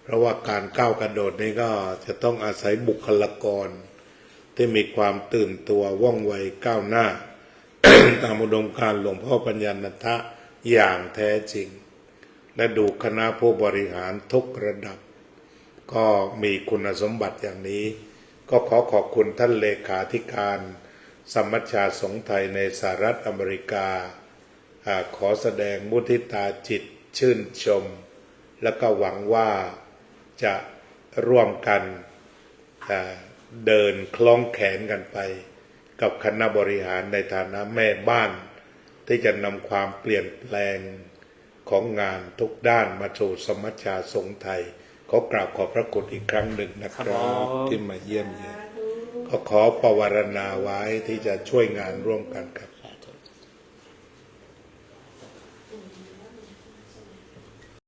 เพราะว่าการก้าวกระโดดนี้ก็จะต้องอาศัยบุคลากร ที่มีความตื่นตัวว่องไวก้าวหน้า ตามอุดมการณ์หลวงพ่อปัญญาณทะอย่างแท้จริง และดูคณะผู้บริหารทุกระดับ ก็มีคุณสมบัติอย่างนี้ ก็ขอขอบคุณท่านเลขาธิการสมัชชาสงฆ์ไทยในสหรัฐอเมริกาขอแสดงมุทิตาจิตชื่นชม และก็หวังว่าจะร่วมกันเดินคล้องแขนกันไป กับคณะบริหารในฐานะแม่บ้าน ที่จะนำความเปลี่ยนแปลงของงานทุกด้านมาสู่สมัชชาสงฆ์ไทย ขอกราบขอบพระคุณอีกครั้งหนึ่งนะครับที่มาเยี่ยมเยียนก็ขอปวารณาไว้ที่จะช่วยงานร่วมกันครับ